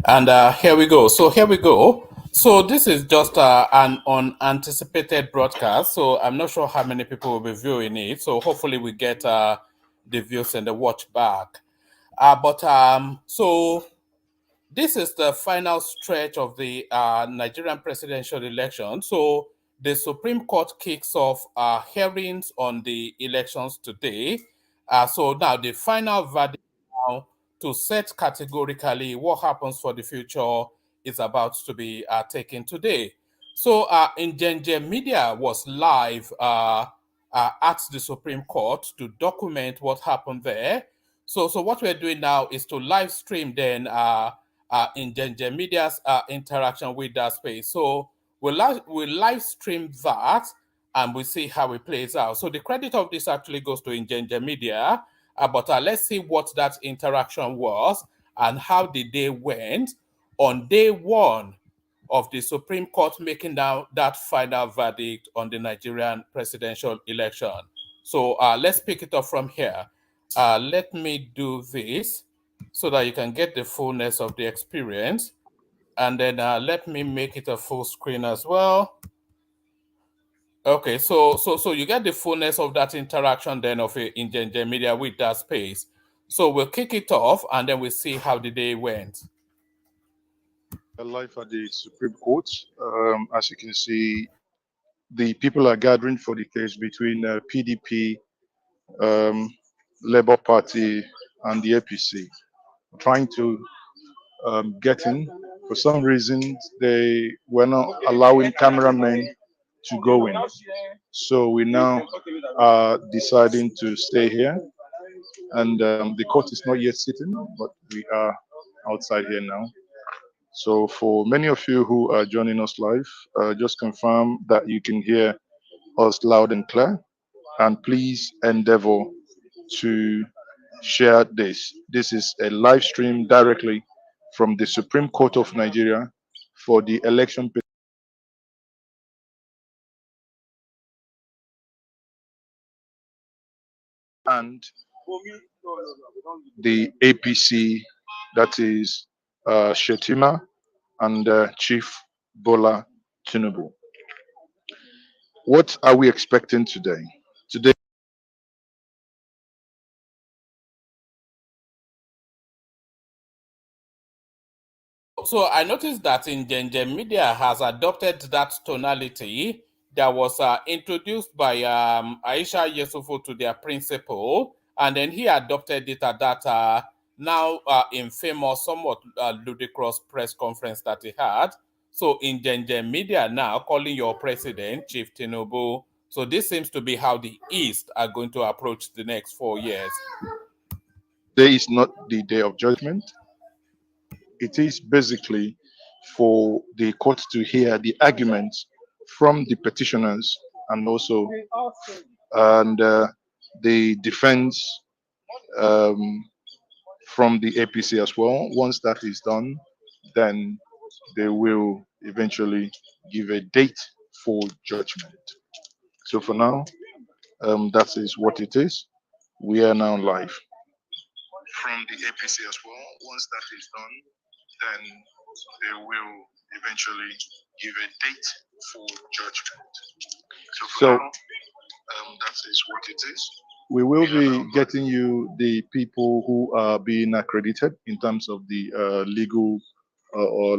And here we go. So this is just an unanticipated broadcast. So I'm not sure how many people will be viewing it. So hopefully we get the views and the watch back. So this is the final stretch of the Nigerian presidential election. So the Supreme Court kicks off hearings on the elections today. So now the final verdict now to set categorically what happens for the future is about to be taken today. So Injenje Media was live at the Supreme Court to document what happened there. So what we're doing now is to live stream then in Ginger Media's interaction with that space. So we'll live stream that and we'll see how it plays out. So the credit of this actually goes to Ginger Media, but let's see what that interaction was and how the day went on day one of the Supreme Court making down that final verdict on the Nigerian presidential election. So let's pick it up from here. Let me do this so that you can get the fullness of the experience. And then let me make it a full screen as well. Okay, so you get the fullness of that interaction then of in Ginger Media with that space. So we'll kick it off and then we'll see how the day went. Live at the Supreme Court. As you can see, the people are gathering for the case between PDP, Labour Party, and the APC, trying to get in. For some reason, they were not allowing cameramen to go in. So we now are deciding to stay here. And the court is not yet sitting, but we are outside here now. So for many of you who are joining us live, just confirm that you can hear us loud and clear. And please endeavor to share this. This is a live stream directly from the Supreme Court of Nigeria for the election. And the APC, that is Shetima and Chief Bola Tinubu. What are we expecting today? Today, So I noticed that in Ginger Media has adopted that tonality that was introduced by Aisha Yesufu to their principal, and then he adopted it at that now infamous, somewhat ludicrous press conference that he had. So in Ginger Media now, calling your president, Chief Tinubu. So this seems to be how the East are going to approach the next 4 years. today is not the day of judgment. It is basically for the court to hear the arguments from the petitioners and also the defense from the APC as well. Once that is done, then they will eventually give a date for judgment. So for now, that is what it is. We are now live from the APC as well. Once that is done, then they will eventually give a date for judgment. So that is what it is. We will be getting you the people who are being accredited in terms of the legal or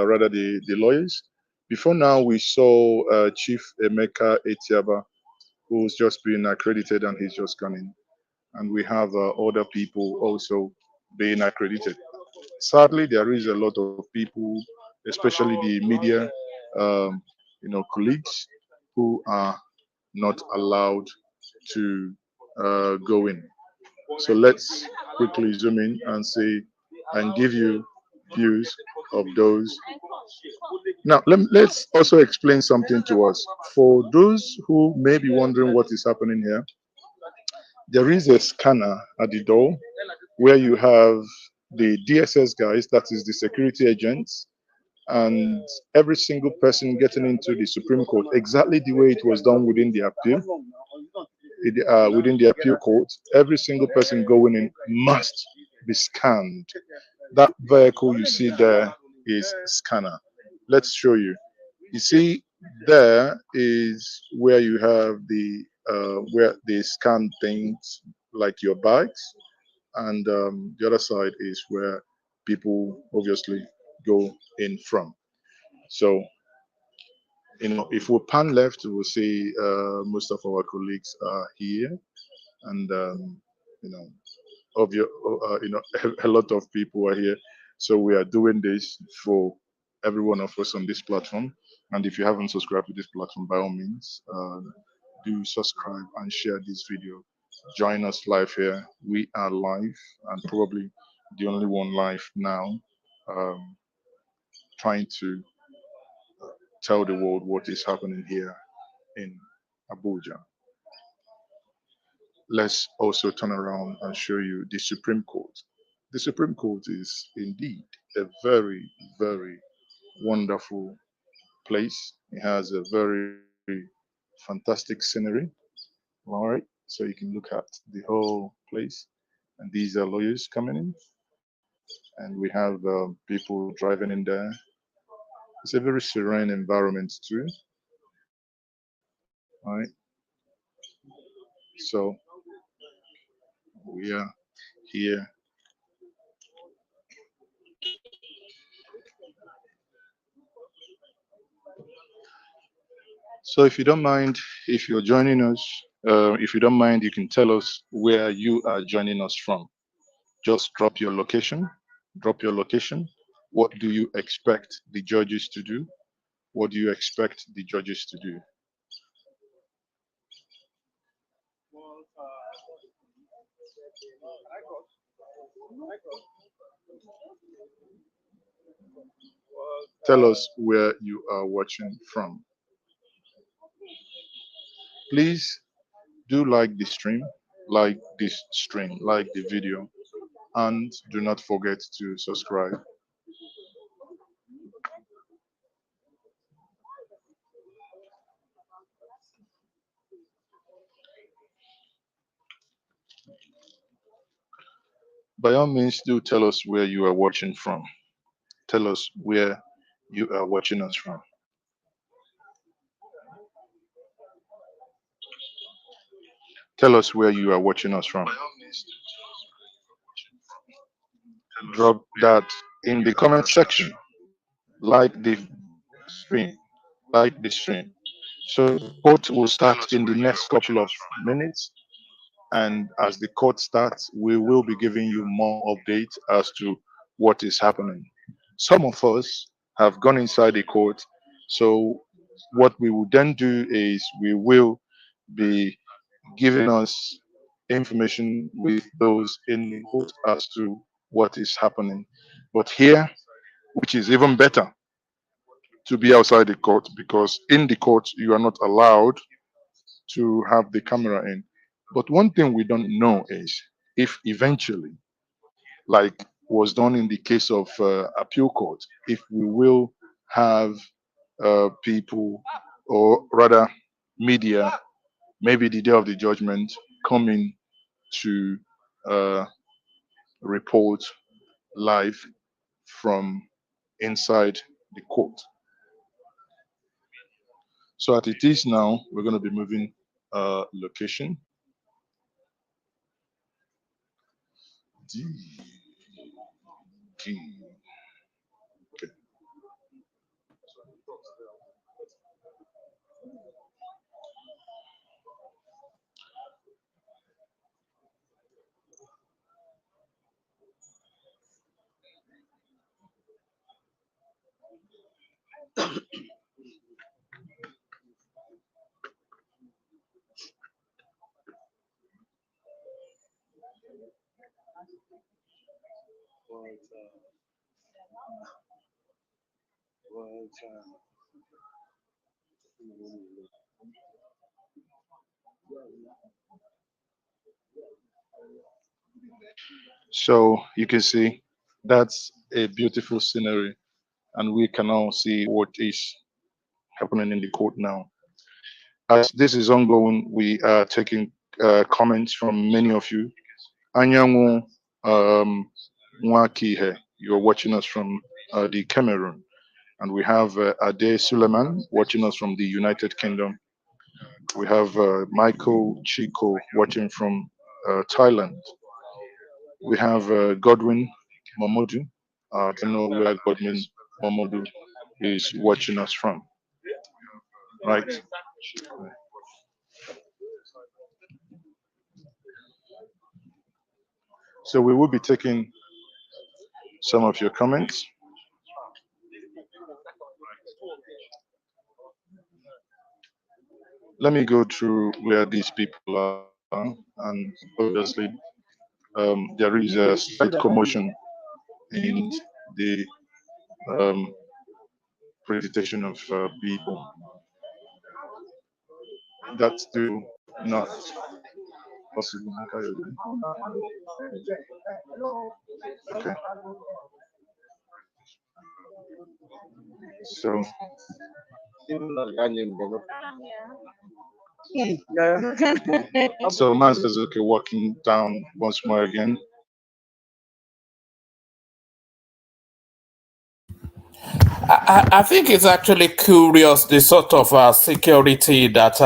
rather the lawyers. Before now, we saw Chief Emeka Etiaba, who's just been accredited and he's just gone in. And we have other people also being accredited. Sadly, there is a lot of people, especially the media, colleagues, who are not allowed to go in. So let's quickly zoom in and see and give you views of those. Now, let's also explain something to us. For those who may be wondering what is happening here, there is a scanner at the door where you have the DSS guys, that is the security agents, and every single person getting into the Supreme Court, exactly the way it was done within the appeal. Within the appeal court, every single person going in must be scanned. That vehicle you see there is scanner. Let's show you. You see, there is where you have the where they scan things like your bags, and the other side is where people obviously go in from. So, if we pan left, we'll see most of our colleagues are here, and you know, a lot of people are here. So we are doing this for every one of us on this platform. And if you haven't subscribed to this platform, by all means, do subscribe and share this video. Join us live here. We are live and probably the only one live now, um, trying to tell the world what is happening here in Abuja. Let's also turn around and show you the Supreme Court. The Supreme Court is indeed a very, very wonderful place. It has a very fantastic scenery. All right, so you can look at the whole place. And these are lawyers coming in, and we have people driving in there. It's a very serene environment too. All right, so we are here. So if you don't mind, if you're joining us, if you don't mind, you can tell us where you are joining us from. Just drop your location. Drop your location. What do you expect the judges to do? What do you expect the judges to do? Tell us where you are watching from. Please do like this stream, like the video, and do not forget to subscribe. By all means, do tell us where you are watching from. Tell us where you are watching us from. Tell us where you are watching us from. Drop that in the comment section. Like the stream. Like the stream. So the court will start in the next couple of minutes. And as the court starts, we will be giving you more updates as to what is happening. Some of us have gone inside the court. So what we will then do is we will be giving us information with those in the court as to what is happening. But here, which is even better to be outside the court, because in the court you are not allowed to have the camera in. But one thing we don't know is if eventually, like was done in the case of appeal court, if we will have people, or rather media, maybe the day of the judgment, coming to uh, report live from inside the court. So as it is now, we're going to be moving location. D, D. Okay. So you can see that's a beautiful scenery, and we can now see what is happening in the court now. As this is ongoing, we are taking comments from many of you. Anyanwu Mwakihe, you're watching us from the Cameroon. And we have Ade Suleiman watching us from the United Kingdom. We have Michael Chico watching from Thailand. We have Godwin Mamodu. I don't know where Godwin Mamodu is watching us from. Right. So we will be taking some of your comments. Let me go through where these people are, and obviously there is a slight commotion in the um, presentation of people. That's still not possible. Okay. So, so Maz is okay walking down once more again. I think it's actually curious the sort of security that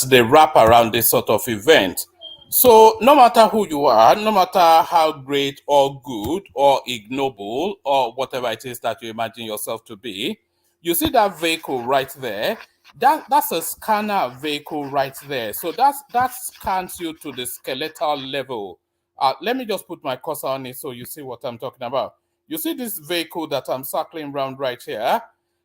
they wrap around this sort of event. So no matter who you are, no matter how great or good or ignoble or whatever it is that you imagine yourself to be, you see that vehicle right there. That's a scanner vehicle right there. So that scans you to the skeletal level. Let me just put my cursor on it so you see what I'm talking about. You see this vehicle that I'm circling around right here?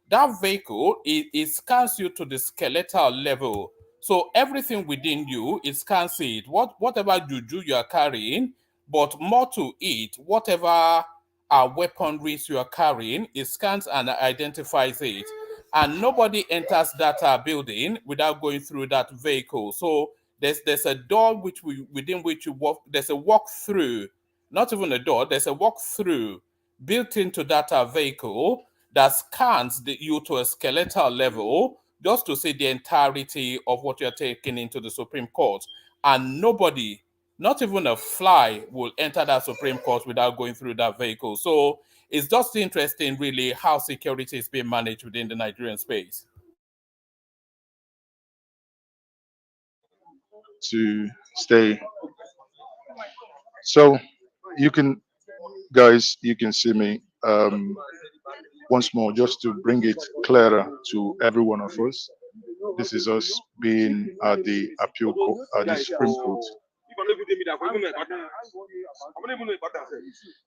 That vehicle, it scans you to the skeletal level. So everything within you, it scans it. Whatever juju you are carrying, but more to it, whatever weaponries you are carrying, it scans and identifies it. And nobody enters that building without going through that vehicle. So there's a door within which you walk. There's a walk through, not even a door. There's a walk through built into that vehicle that scans you to a skeletal level just to see the entirety of what you're taking into the Supreme Court. And nobody, not even a fly, will enter that Supreme Court without going through that vehicle. So it's just interesting, really, how security is being managed within the Nigerian space. To stay. So you can, guys, you can see me once more just to bring it clearer to every one of us. This is us being at the appeal court, at the Supreme Court.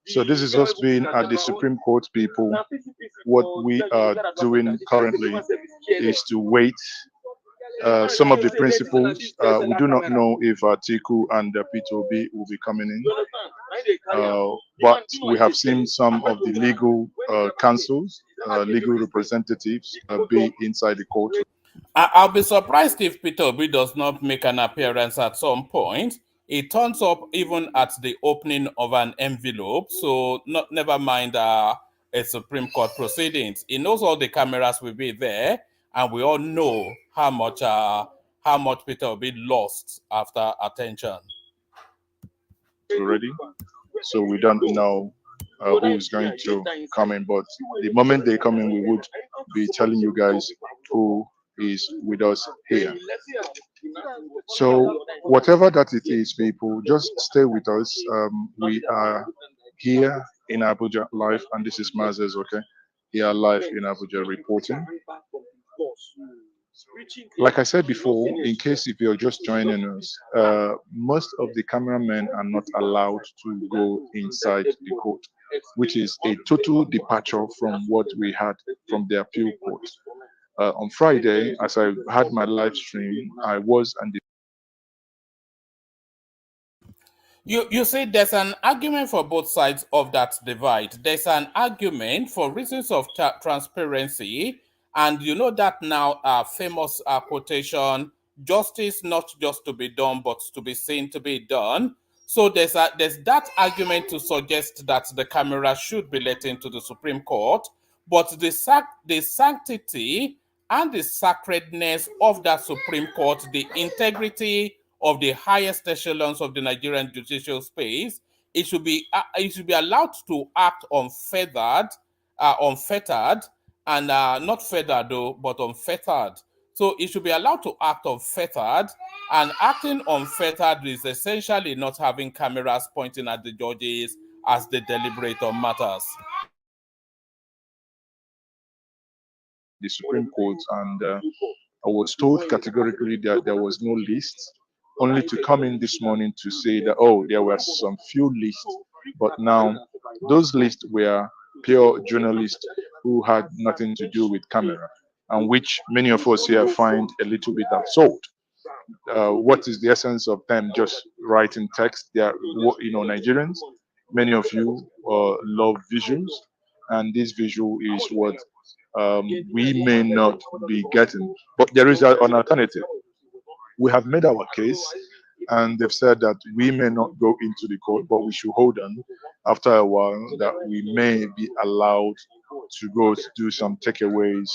So this is us being at the Supreme Court, people. What we are doing currently is to wait. Some of the principals, we do not know if Atiku and P2B will be coming in, but we have seen some of the legal counsels, legal representatives be inside the court. I'll be surprised if Peter Obi does not make an appearance at some point. He turns up even at the opening of an envelope, so never mind a Supreme Court proceedings. He knows all the cameras will be there, and we all know how much Peter Obi lost after attention. Already, so we don't know who is going to come in, but the moment they come in, we would be telling you guys who is with us here. So whatever that it is, people, just stay with us. We are here in Abuja live, and this is Mazes, okay? Here live in Abuja reporting. Like I said before, in case if you're just joining us, most of the cameramen are not allowed to go inside the court, which is a total departure from what we had from the appeal court. On Friday, as I had my live stream, I was and You see, there's an argument for both sides of that divide. There's an argument for reasons of transparency, and you know that now famous quotation: "Justice not just to be done, but to be seen to be done." So there's that argument to suggest that the camera should be let into the Supreme Court, but the sanctity and the sacredness of that Supreme Court, the integrity of the highest echelons of the Nigerian judicial space, it should be allowed to act unfettered, and not feathered though, but unfettered. So it should be allowed to act unfettered, and acting unfettered is essentially not having cameras pointing at the judges as they deliberate on matters. The Supreme Court, and I was told categorically that there was no list, only to come in this morning to say that, oh, there were some few lists, but now those lists were pure journalists who had nothing to do with camera, and which many of us here find a little bit absurd. What is the essence of them just writing text? They are, Nigerians. Many of you love visuals, and this visual is what we may not be getting. But there is an alternative. We have made our case, and they've said that we may not go into the court, but we should hold on after a while that we may be allowed to go to do some takeaways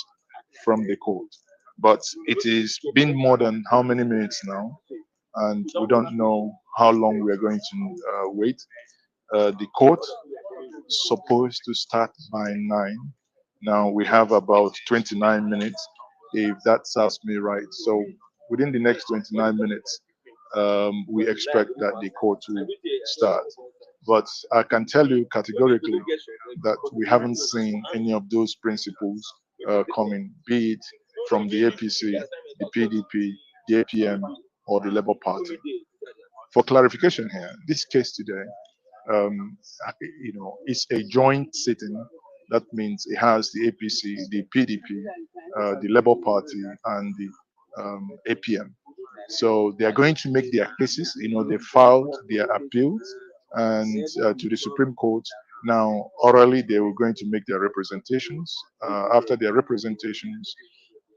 from the court. But it is been more than how many minutes now, and we don't know how long we are going to wait. The court supposed to start by 9. Now we have about 29 minutes, if that serves me right. So within the next 29 minutes, we expect that the court will start. But I can tell you categorically that we haven't seen any of those principles coming, be it from the APC, the PDP, the APM, or the Labour Party. For clarification here, this case today, um, it's a joint sitting. That means it has the APC, the PDP, the Labour Party, and the APM. So they are going to make their cases. They filed their appeals and to the Supreme Court. Now, orally, they were going to make their representations. After their representations,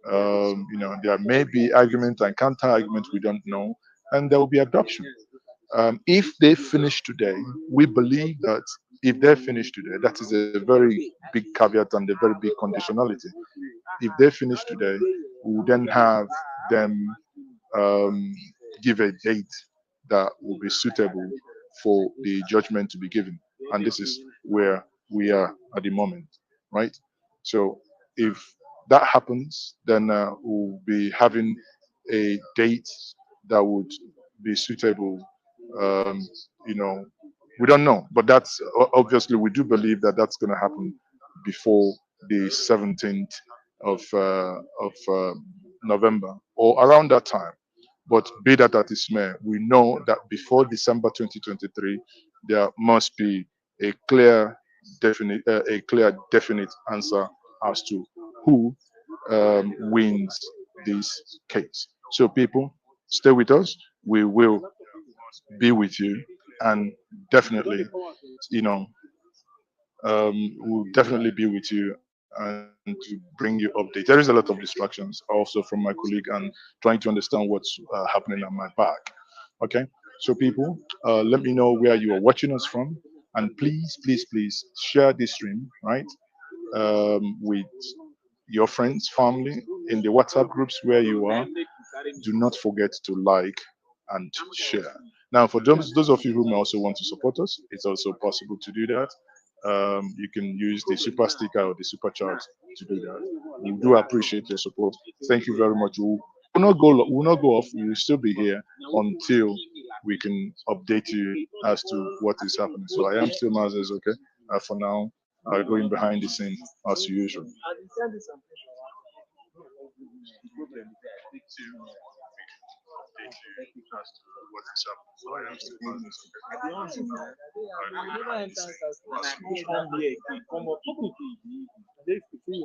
there may be argument and counter argument. We don't know, and there will be adoption. If they finish today, we believe that if they finish today, that is a very big caveat and a very big conditionality. If they finish today, we will then have them um, give a date that will be suitable for the judgment to be given. And this is where we are at the moment, right? So if that happens, then we'll be having a date that would be suitable. Um, you know, we don't know, but that's obviously we do believe that that's going to happen before the 17th of November or around that time. But be that as it may, we know that before December 2023, there must be a definite answer as to who wins this case. So, people, stay with us. We will be with you, and definitely, you know, we'll definitely be with you and to bring you updates. There is a lot of distractions also from my colleague and trying to understand what's happening at my back. Okay, so people, let me know where you are watching us from, and please, please, please share this stream, right, with your friends, family, in the WhatsApp groups where you are. Do not forget to like and share. Now, for those of you who may also want to support us, it's also possible to do that. You can use the super sticker or the super chat to do that. We do appreciate your support. Thank you very much. We'll not go off. We will still be here until we can update you as to what is happening. So I am still Mazes, okay? For now, going behind the scene as usual.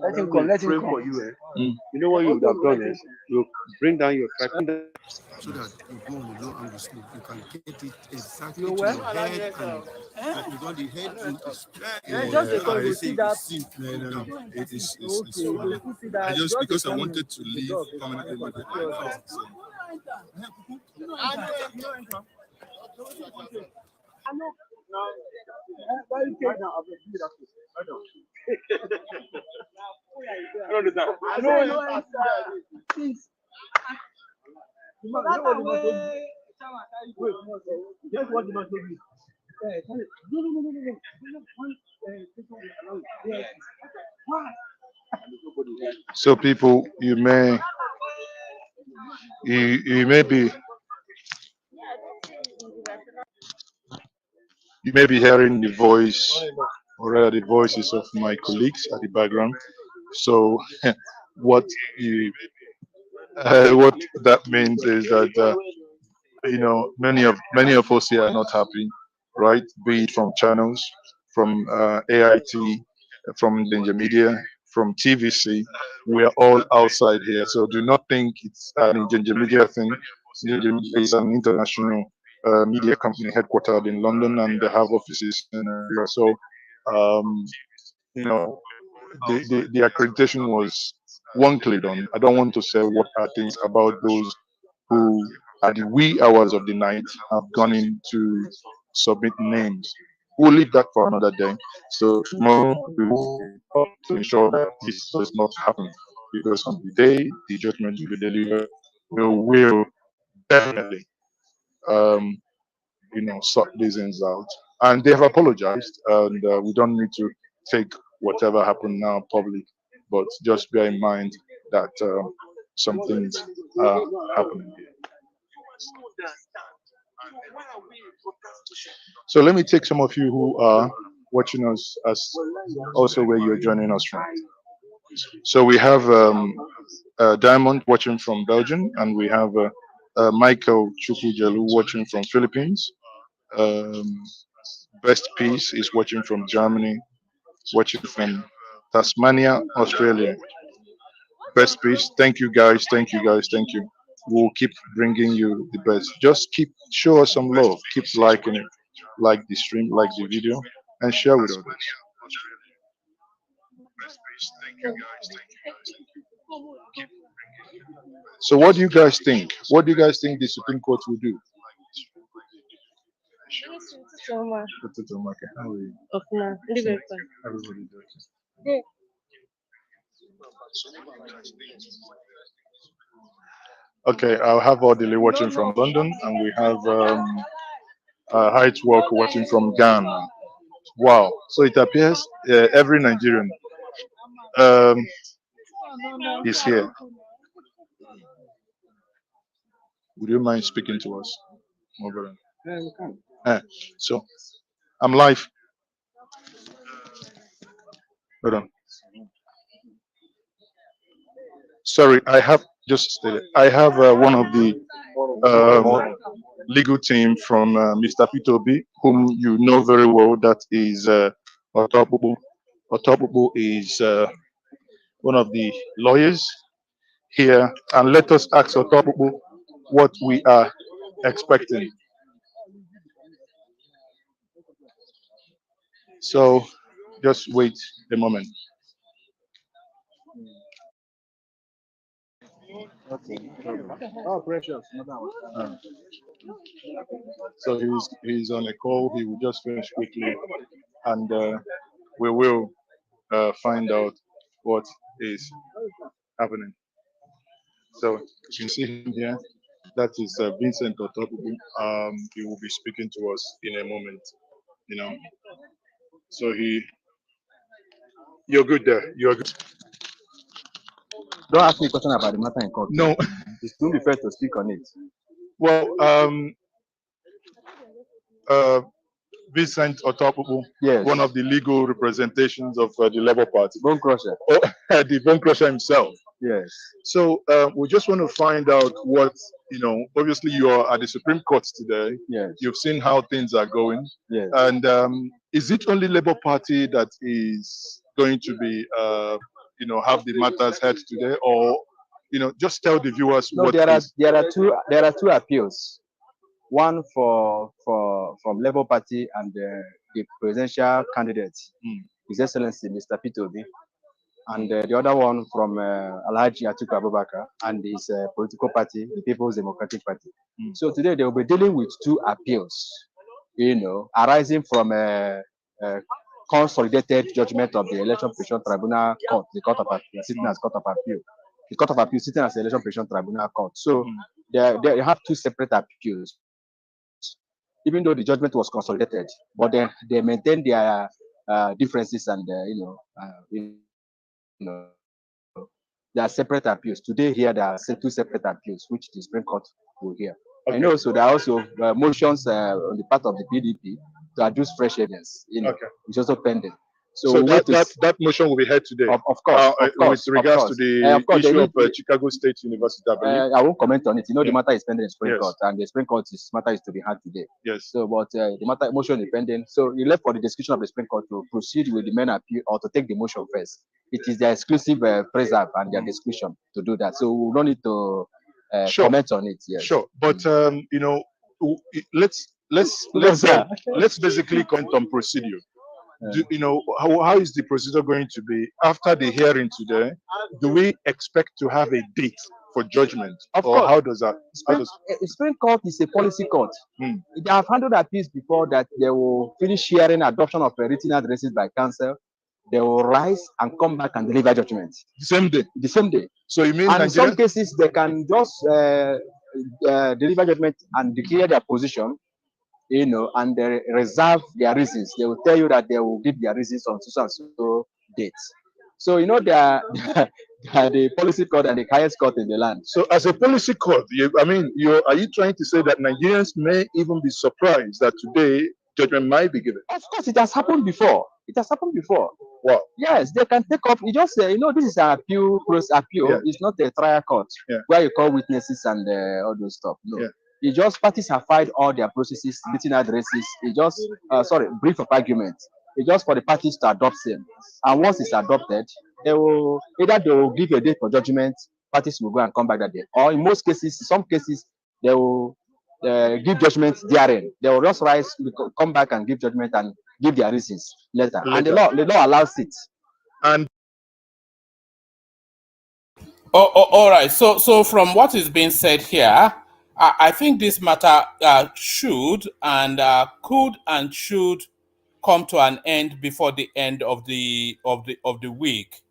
Let him come. Let him come. For you, You know what you would have done is you bring down your tripod so that you go on the low angle smoke. You can get it exactly to your head and you don't the head and just because you see that. No. It's fine. I just because I wanted to leave permanently with it. So people, you may be hearing the voice, or rather the voices of my colleagues at the background. So what you what that means is that many of us here are not happy, right? Be it from channels, from AIT, from Danger Media, from TVC. We are all outside here, so do not think it's an Danger Media thing. Danger Media is an international media company headquartered in London, and they have offices in Nigeria. So, um, you know, the accreditation was one click on. I don't want to say what are things about those who at the wee hours of the night have gone in to submit names. We'll leave that for another day. So tomorrow we will help to ensure that this does not happen, because on the day the judgment will be delivered, we will definitely um, sort these things out. And they have apologized, and we don't need to take whatever happened now public, but just bear in mind that some things are happening here. So let me take some of you who are watching us as also where you're joining us from. So we have Diamond watching from Belgium, and we have Michael Chukujelu watching from Philippines. Um, Best Peace is watching from Germany, watching from Tasmania, Australia. Best Peace, thank you guys, thank you guys, thank you. We'll keep bringing you the best. Just keep show us some love, keep liking it, like the stream, like the video, and share with others. So what do you guys think? What do you guys think the Supreme Court will do? How are you? Everybody does. Okay, I'll have Odile watching from London, and we have Height Walk watching from Ghana. Wow! So it appears every Nigerian um, is here. Would you mind speaking to us? Over so I'm live. Hold on. Sorry, I have just stated. I have one of the legal team from Mr. P2B, whom you know very well. That is Otopubu. Otopubu is one of the lawyers here, and let us ask Otopubu what we are expecting. So just wait a moment. Oh, precious. So he's on a call. He will just finish quickly, and we will find out what is happening. So you can see him here. That is Vincent Otopubu. He will be speaking to us in a moment. You know. So you're good there. You're good. Don't ask me a question about the matter in court. No. It's too be fair to speak on it. Well, Vincent Otopubu, Yes. one of the legal representations of the Labour Party. Bone crusher. Oh, the bone crusher himself. Yes. So we just want to find out what, obviously you are at the Supreme Court today. Yes. You've seen how things are going. Yes. And is it only Labour Party that is going to be, have the matters heard today, or, just tell the viewers No, what there is. are two appeals. One from Labour Party and the presidential candidate, His Excellency Mr. P2B, and the other one from Alhaji Atiku Abubakar and his political party, the People's Democratic Party. So today they will be dealing with two appeals, arising from a consolidated judgment of the Election Procedural Tribunal Court, the Court of Appeal, sitting as Court of Appeal. The Court of Appeal sitting as the Election Procedural Tribunal Court. So they have two separate appeals. even though the judgment was consolidated, but they maintained their differences and there are separate appeals. Today here there are two separate appeals, which the Supreme Court will hear. Okay. And also there are also motions on the part of the PDP to adduce fresh evidence, which is also pending. So that motion will be heard today. Of course, with regards to the issue of Chicago State University, I believe. I won't comment on it. The matter is pending in the Supreme Court, and the Supreme Court's matter is to be heard today. Yes. So, but the motion is pending. So, it left for the discussion of the Supreme Court to proceed with the main appeal or to take the motion first. It is their exclusive preserve and their discretion to do that. So, we don't need to comment on it. Yes. Sure, but let's basically comment on procedure. How is the procedure going to be after the hearing today? Do we expect to have a date for judgment? Of course. How does that? Supreme Court is a policy court. They have handled appeals before that they will finish hearing adoption of written addresses by counsel. They will rise and come back and deliver judgment. The same day. The same day. So you mean in some cases they can just deliver judgment and declare their position, and they reserve their reasons. They will tell you that they will give their reasons on so and so dates. So they are the policy court and the highest court in the land. So as a policy court, are you trying to say that Nigerians may even be surprised that today judgment might be given? Of course, it has happened before. Wow. Yes, they can take up. You just say, this is an appeal. Yeah. It's not a trial court where you call witnesses and all those stuff. No. Yeah. It just parties have filed all their processes, written addresses. It just brief of argument. It's just for the parties to adopt them. And once it's adopted, they will give a date for judgment. Parties will go and come back that day. Or in some cases, they will give judgment therein. They will just rise, come back and give judgment and give their reasons later. And the law allows it. And all right. So from what is being said here, I think this matter should come to an end before the end of the week.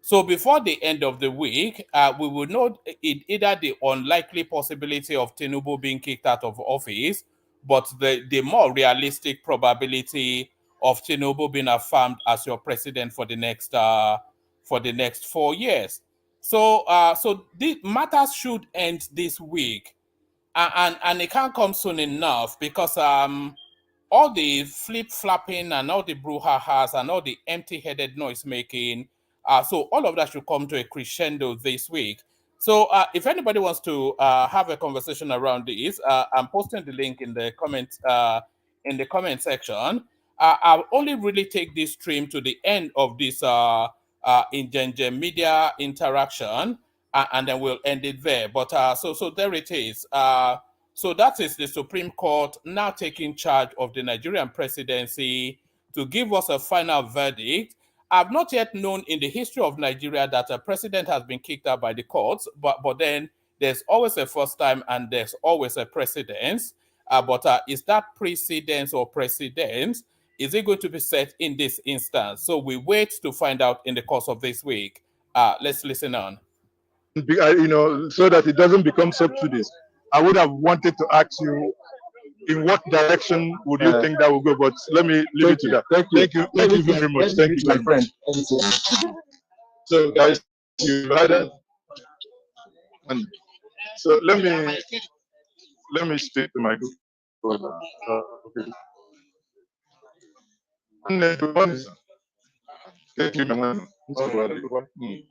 So before the end of the week, we will know either the unlikely possibility of Tinubu being kicked out of office, but the more realistic probability of Tinubu being affirmed as your president for the next 4 years. So the matters should end this week, and it can't come soon enough because all the flip-flapping and all the brouhahas and all the empty-headed noise-making, so all of that should come to a crescendo this week. So if anybody wants to have a conversation around this, I'm posting the link in the comment section. I'll only really take this stream to the end of this Ingenje media interaction, and then we'll end it there. But so there it is. So that is the Supreme Court now taking charge of the Nigerian presidency to give us a final verdict. I've not yet known in the history of Nigeria that a president has been kicked out by the courts, but then there's always a first time and there's always a precedence. But is that precedence or precedence? Is it going to be set in this instance? So we wait to find out in the course of this week. Let's listen on. So that it doesn't become sub judice. I would have wanted to ask you, in what direction would you think that will go? But let me leave it to that. Thank you very much. Thank you, my friend. So, guys, you heard it. And so let me speak to my group. Okay. Thank you, man.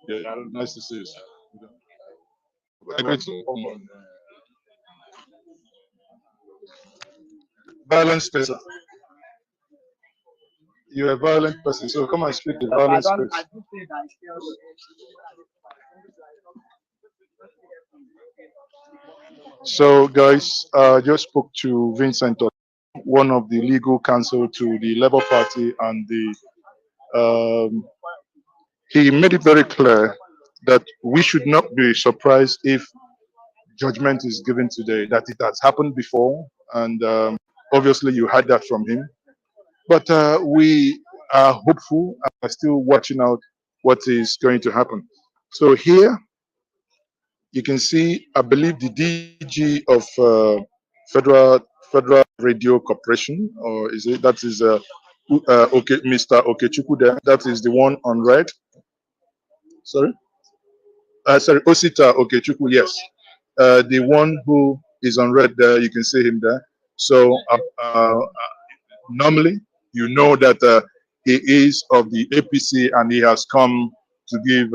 Yeah, nice to see you. Violence person. You're a violent person, so come and speak the violence person. So, guys, just spoke to Vincent, one of the legal counsel to the Labour Party, and he made it very clear that we should not be surprised if judgment is given today, that it has happened before, and obviously you heard that from him. But we are hopeful and are still watching out what is going to happen. So here you can see, I believe, the DG of Federal Radio Corporation, or is it that is okay, Mr. Okechukwu there? That is the one on red. Sorry, sorry, Osita Okechukwu. Yes, the one who is on red there. You can see him there. So normally, you know that he is of the APC and he has come to give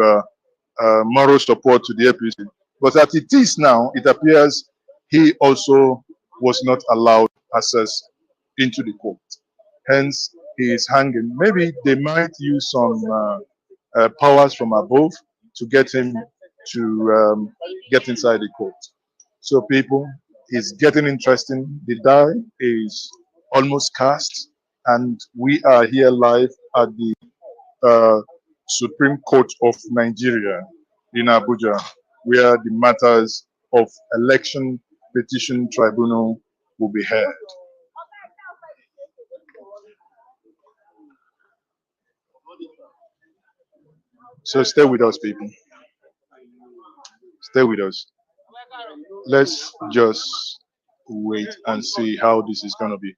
moral support to the APC. But as it is now, it appears he also was not allowed access into the court. Hence, he is hanging. Maybe they might use some powers from above to get him to get inside the court. So people, it's getting interesting. The die is almost cast, and we are here live at the Supreme Court of Nigeria in Abuja, where the matters of election petition tribunal will be heard. So stay with us, people. Stay with us. Let's just wait and see how this is going to be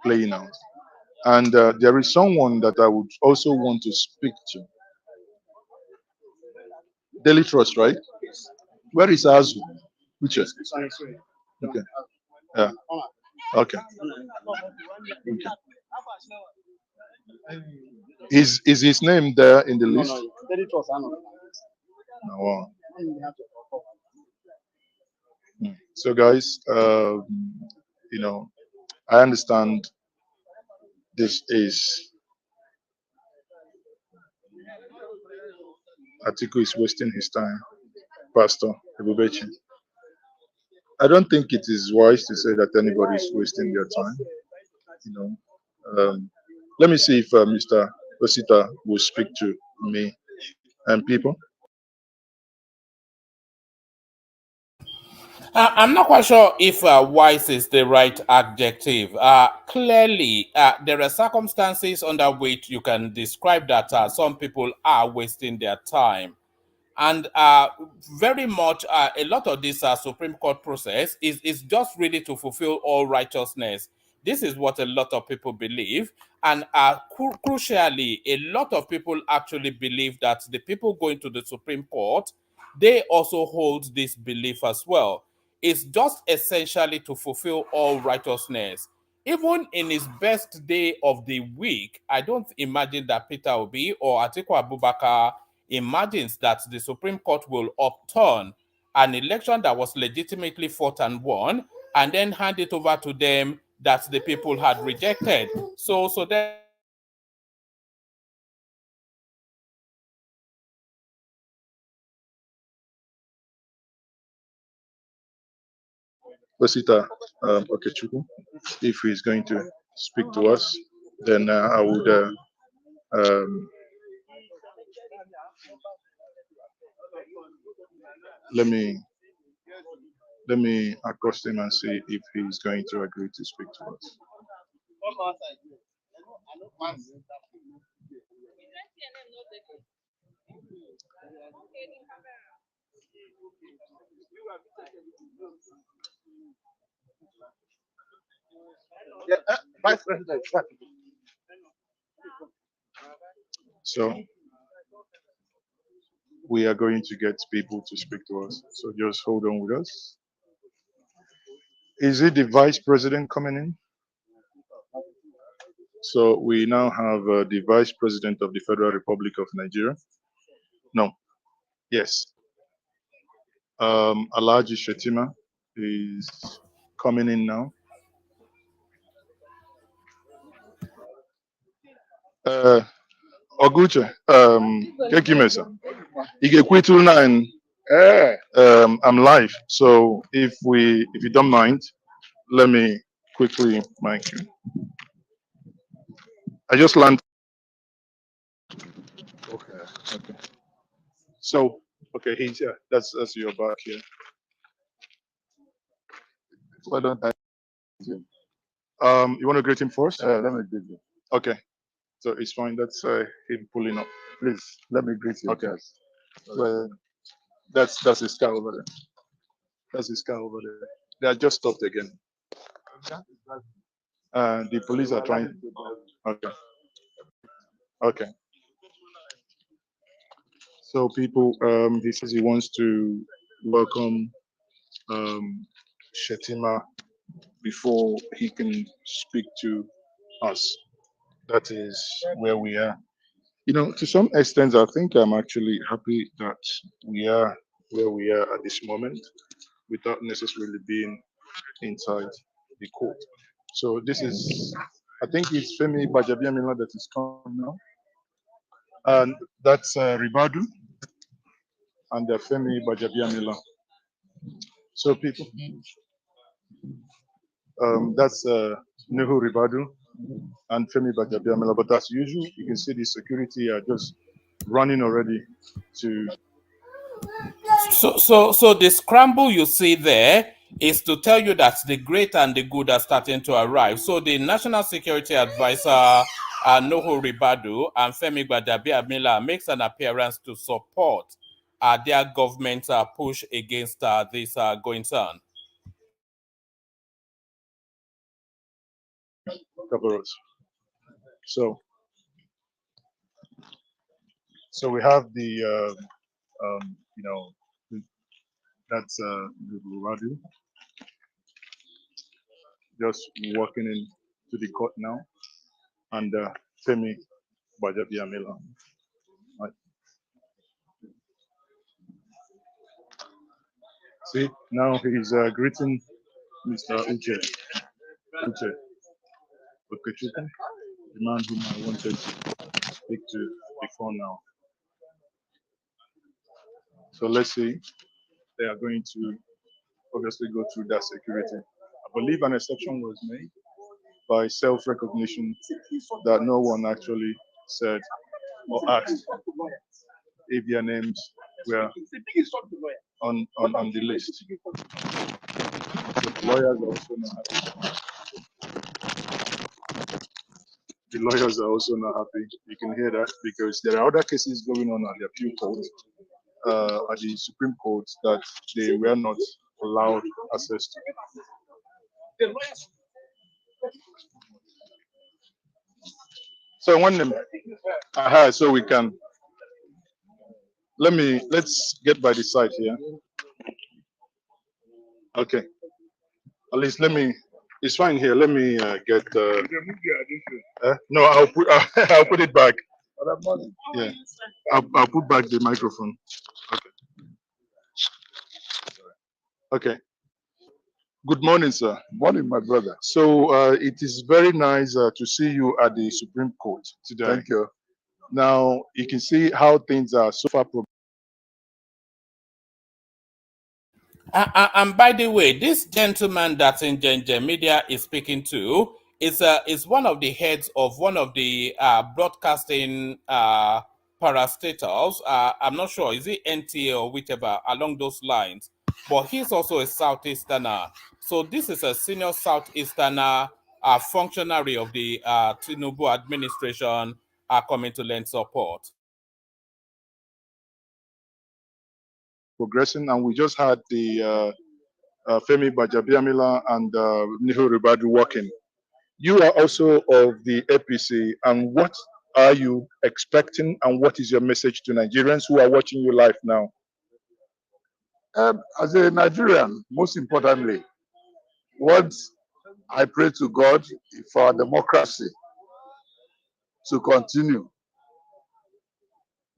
playing out. And there is someone that I would also want to speak to. Daily Trust, right? Where is Azu? Which is? Okay. Yeah. Okay. Okay. Is his name there in the list? No. Wow. So guys, you know, I understand this is Atiku is wasting his time, Pastor Ebubechi. I don't think it is wise to say that anybody is wasting their time. You know, let me see if Mr. Osita will speak to me and people. I'm not quite sure if wise is the right adjective. Clearly, there are circumstances under which you can describe that some people are wasting their time. And very much a lot of this Supreme Court process is just really to fulfill all righteousness. This is what a lot of people believe. And crucially, a lot of people actually believe that the people going to the Supreme Court, they also hold this belief as well. It's just essentially to fulfill all righteousness. Even in his best day of the week, I don't imagine that Peter Obi or Atiku Abubakar imagines that the Supreme Court will upturn an election that was legitimately fought and won and then hand it over to them that the people had rejected. So then Osita Okechukwu, if he's going to speak to us, then I would let me accost him and see if he's going to agree to speak to us. Vice President. So we are going to get people to speak to us. So just hold on with us. Is it the Vice President coming in? So we now have the Vice President of the Federal Republic of Nigeria. No. Yes. Alhaji Shetima is coming in now. Oguche, Kekimesa, Igekwitu 9. I'm live. So if you don't mind, let me quickly mic you. I just landed. Okay. So he's here. That's your back here. Why don't I? You want to greet him first? Let me greet you. Okay. So it's fine. That's him pulling up. Please let me greet you. Okay. First. Well, that's his car over there. That's his car over there. They are just stopped again. The police are trying. Okay. Okay. So people, he says he wants to welcome Shetima before he can speak to us. That is where we are. You know, to some extent, I think I'm actually happy that we are where we are at this moment without necessarily being inside the court. So this is, I think it's Femi Bajabiamila that is coming now. And that's Ribadu and Femi Bajabiamila. So people, that's Nehu Ribadu and Femi Bajabiamila. But as usual, you can see the security are just running already to. So the scramble you see there is to tell you that the great and the good are starting to arrive. So the National Security Advisor, Noho Ribadu, and Femi Gbadabiamila makes an appearance to support their government's push against this goings on. So we have the, you know, that's Ribadu just walking into the court now, and Femi Bajabiamila. Right. See, now he's greeting Mr. Uche Okechukwu, the man whom I wanted to speak to before now. So let's see, they are going to obviously go through that security. I believe an exception was made by self-recognition that no one actually said or asked if their names were on the list. The lawyers are also not happy. The lawyers are also not happy. You can hear that because there are other cases going on at the appeal court, at the Supreme Court, that they were not allowed access to. So when so we can let's get by the side here. Okay, at least it's fine here. Let me get no, I'll put it back. Yeah, I'll put back the microphone. Okay. Good morning, sir. Morning, my brother. So it is very nice to see you at the Supreme Court today. Thank you. Now you can see how things are so far. And by the way, this gentleman that in Genja Media is speaking to is one of the heads of one of the broadcasting parastatals. I'm not sure, is it NTA or whichever, along those lines. But he's also a Southeasterner. So this is a senior Southeasterner functionary of the Tinubu administration coming to lend support. Progressing, and we just had the Femi Bajabiamila and Nihu Ribadu working. You are also of the APC, and what are you expecting, and what is your message to Nigerians who are watching you live now? As a Nigerian, most importantly, what I pray to God for our democracy to continue,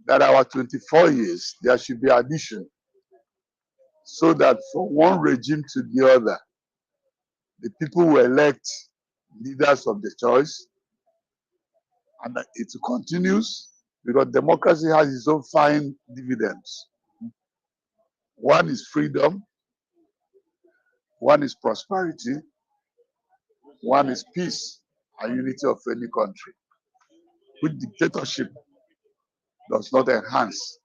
that our 24 years, there should be addition, so that from one regime to the other, the people will elect leaders of the choice, and that it continues, because democracy has its own fine dividends. One is freedom, one is prosperity, one is peace and unity of any country, which dictatorship does not enhance.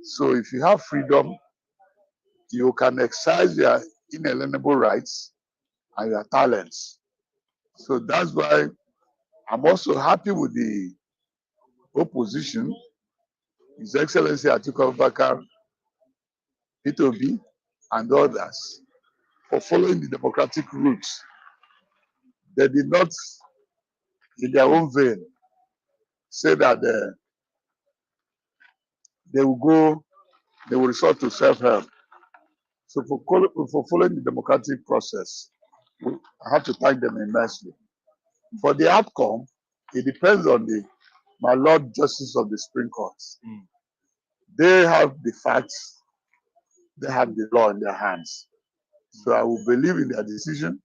So if you have freedom, you can exercise your inalienable rights and your talents. So that's why I'm also happy with the opposition, His Excellency Atiku Abubakar, P2B, and others, for following the democratic routes they did not, in their own vein, say that they will resort to self-help. So for following the democratic process, I have to thank them immensely. For the outcome, it depends on my Lord Justice of the Supreme Court. They have the facts, they have the law in their hands. So I will believe in their decision,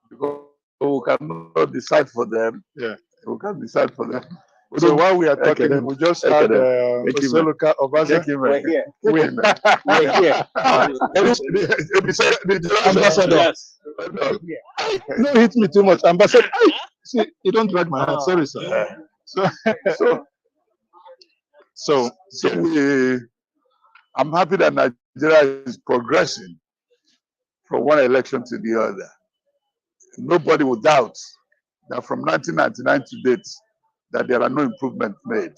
because we cannot decide for them. Yeah. We can't decide for them. So while we are talking, we just had Oseloka Obaza. We're here. We're here. Ambassador. Yes. No, hit me too much. Ambassador. See, you don't drag my hand. Sorry, sir. So I'm happy that Nigeria is progressing from one election to the other. Nobody will doubt that from 1999 to date, that there are no improvements made.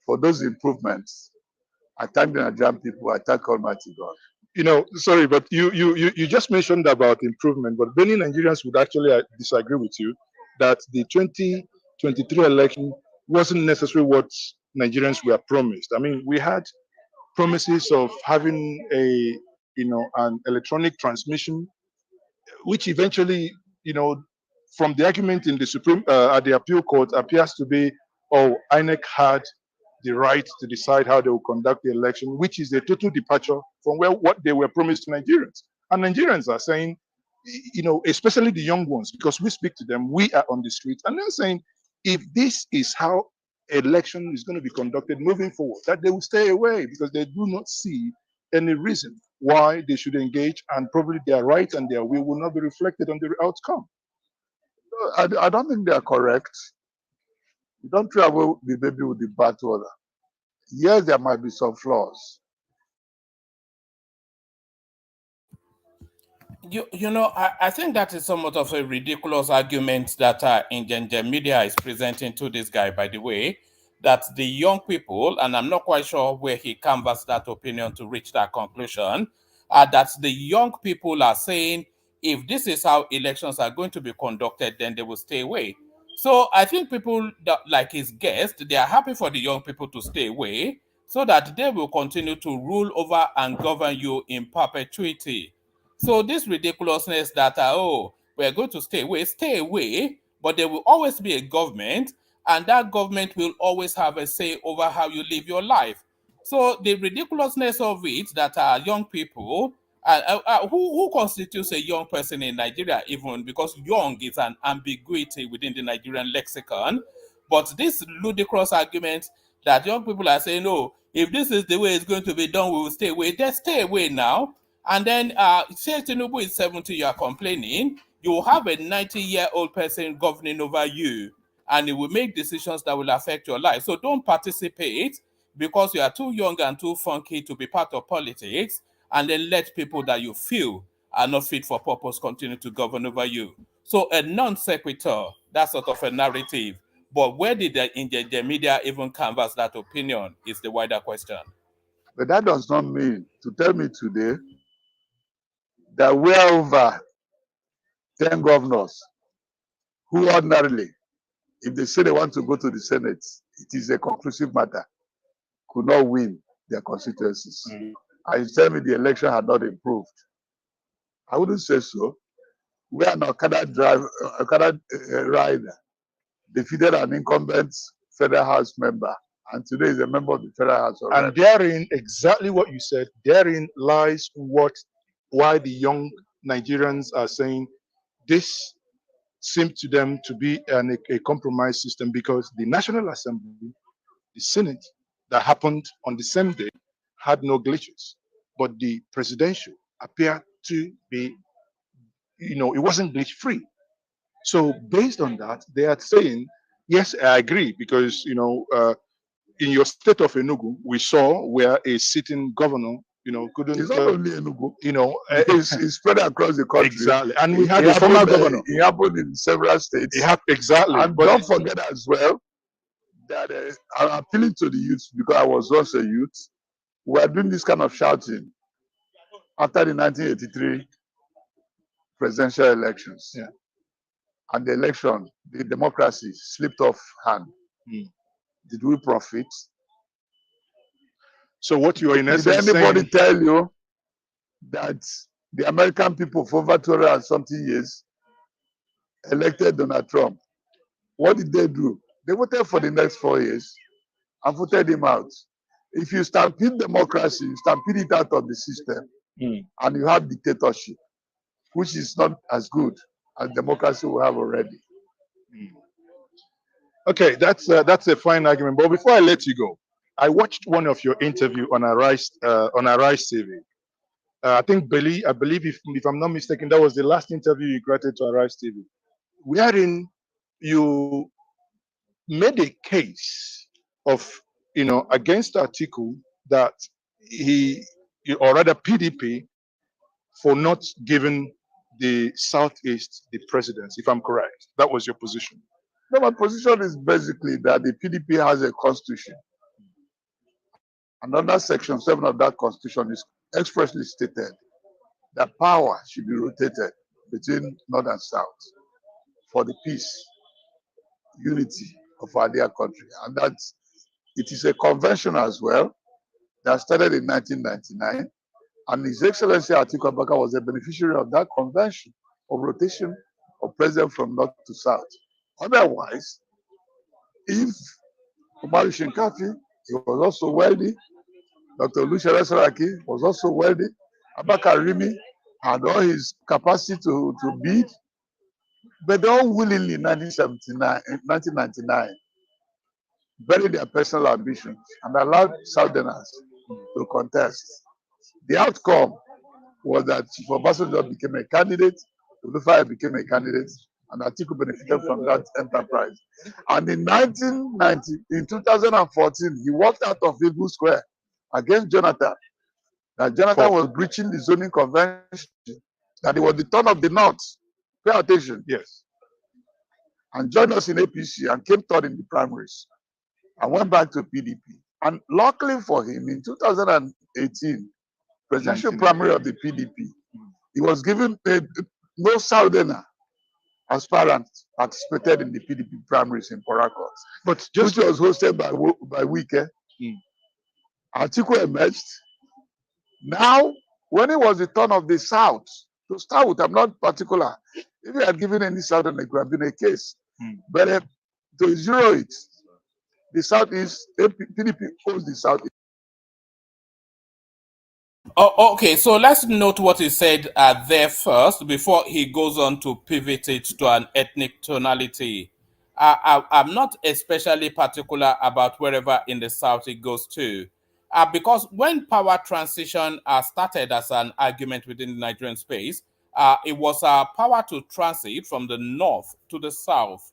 For those improvements, I thank the Nigerian people. I thank Almighty God. You know, sorry, but you just mentioned about improvement, but many Nigerians would actually disagree with you that the 2023 election wasn't necessarily what Nigerians were promised. I mean, we had promises of having an electronic transmission, which eventually, from the argument in the at the appeal court appears to be, INEC had the right to decide how they will conduct the election, which is a total departure from what they were promised to Nigerians. And Nigerians are saying, especially the young ones, because we speak to them, we are on the streets, and they're saying, if this is how election is going to be conducted moving forward, that they will stay away because they do not see any reason why they should engage, and probably their rights and their will not be reflected on the outcome. I don't think they are correct. You don't travel the baby with the bathwater. Yes, there might be some flaws. I think that is somewhat of a ridiculous argument that Indian media is presenting to this guy, by the way, that the young people, and I'm not quite sure where he canvassed that opinion to reach that conclusion, that the young people are saying, if this is how elections are going to be conducted, then they will stay away. So I think people, like his guest, they are happy for the young people to stay away so that they will continue to rule over and govern you in perpetuity. So this ridiculousness that, we're going to stay away, but there will always be a government, and that government will always have a say over how you live your life. So the ridiculousness of it that young people, who constitutes a young person in Nigeria even, because young is an ambiguity within the Nigerian lexicon, but this ludicrous argument that young people are saying, if this is the way it's going to be done, we will stay away. Just stay away now. And then say Tinubu is 70, you are complaining, you will have a 90-year-old person governing over you, and it will make decisions that will affect your life. So don't participate because you are too young and too funky to be part of politics, and then let people that you feel are not fit for purpose continue to govern over you. So a non sequitur, that sort of a narrative. But where did the media even canvass that opinion is the wider question. But that does not mean to tell me today that we are over 10 governors who ordinarily, if they say they want to go to the Senate, it is a conclusive matter, could not win their constituencies. And you tell me the election had not improved. I wouldn't say so. We are an Okada rider, defeated an incumbent federal house member, and today is a member of the federal house. And therein, exactly what you said, therein lies why the young Nigerians are saying this seemed to them to be a compromise system, because the National Assembly, the Senate that happened on the same day had no glitches, but the presidential appeared to be, it wasn't glitch free. So based on that, they are saying, yes, I agree, because, in your state of Enugu, we saw where a sitting governor, couldn't. It's not only Enugu. It's spread across the country. Exactly. And we had a former governor. It happened in several states. Exactly. And don't forget as well that I'm appealing to the youth, because I was once a youth. We are doing this kind of shouting after the 1983 presidential elections. Yeah. and the election, the democracy slipped off hand, did we profit? So what you are in Did essence anybody saying, tell you that the American people for over 200 and something years elected Donald Trump? What did they do? They voted for the next 4 years and voted him out. If you stampede democracy, you stampede it out of the system, and you have dictatorship, which is not as good as democracy we have already. okay, that's a fine argument. But before I let you go, I watched one of your interview on Arise TV. I believe if I'm not mistaken, that was the last interview you granted to Arise TV, wherein you made a case of, against Atiku, that or rather PDP, for not giving the Southeast the presidency, if I'm correct. That was your position. No, my position is basically that the PDP has a constitution. And under Section 7 of that constitution is expressly stated that power should be rotated between North and South for the peace, unity of our dear country. And that it is a convention as well that started in 1999. And His Excellency Atiku Abubakar was a beneficiary of that convention of rotation of president from North to South. Otherwise, if Umaru Shinkafi, he was also wealthy, Dr. Olusegun Saraki was also wealthy, Abubakar Rimi had all his capacity to bid, but they all willingly in 1999 buried their personal ambitions and allowed Southerners to contest. The outcome was that Chief Obasanjo became a candidate, Olufaya became a candidate, and Atiku benefited from that enterprise. And in 2014, he walked out of Eagle Square against Jonathan. That Jonathan was breaching the zoning convention, that it was the turn of the North. Pay attention. Yes. And joined us in APC and came third in the primaries and went back to PDP. And luckily for him, in 2018, presidential primary of the PDP, he was given no Southerner aspirant participated in the PDP primaries in Port Harcourt, but which was hosted by Wike. Atiku emerged. Now, when it was the turn of the South, to start with, I'm not particular. If you had given any Southerner, it could have been a case. But to zero it, the Southeast, PDP owns the Southeast. Oh, okay, so let's note what he said there first before he goes on to pivot it to an ethnic tonality. I'm not especially particular about wherever in the South it goes to. Because when power transition started as an argument within the Nigerian space, it was power to transit from the North to the South.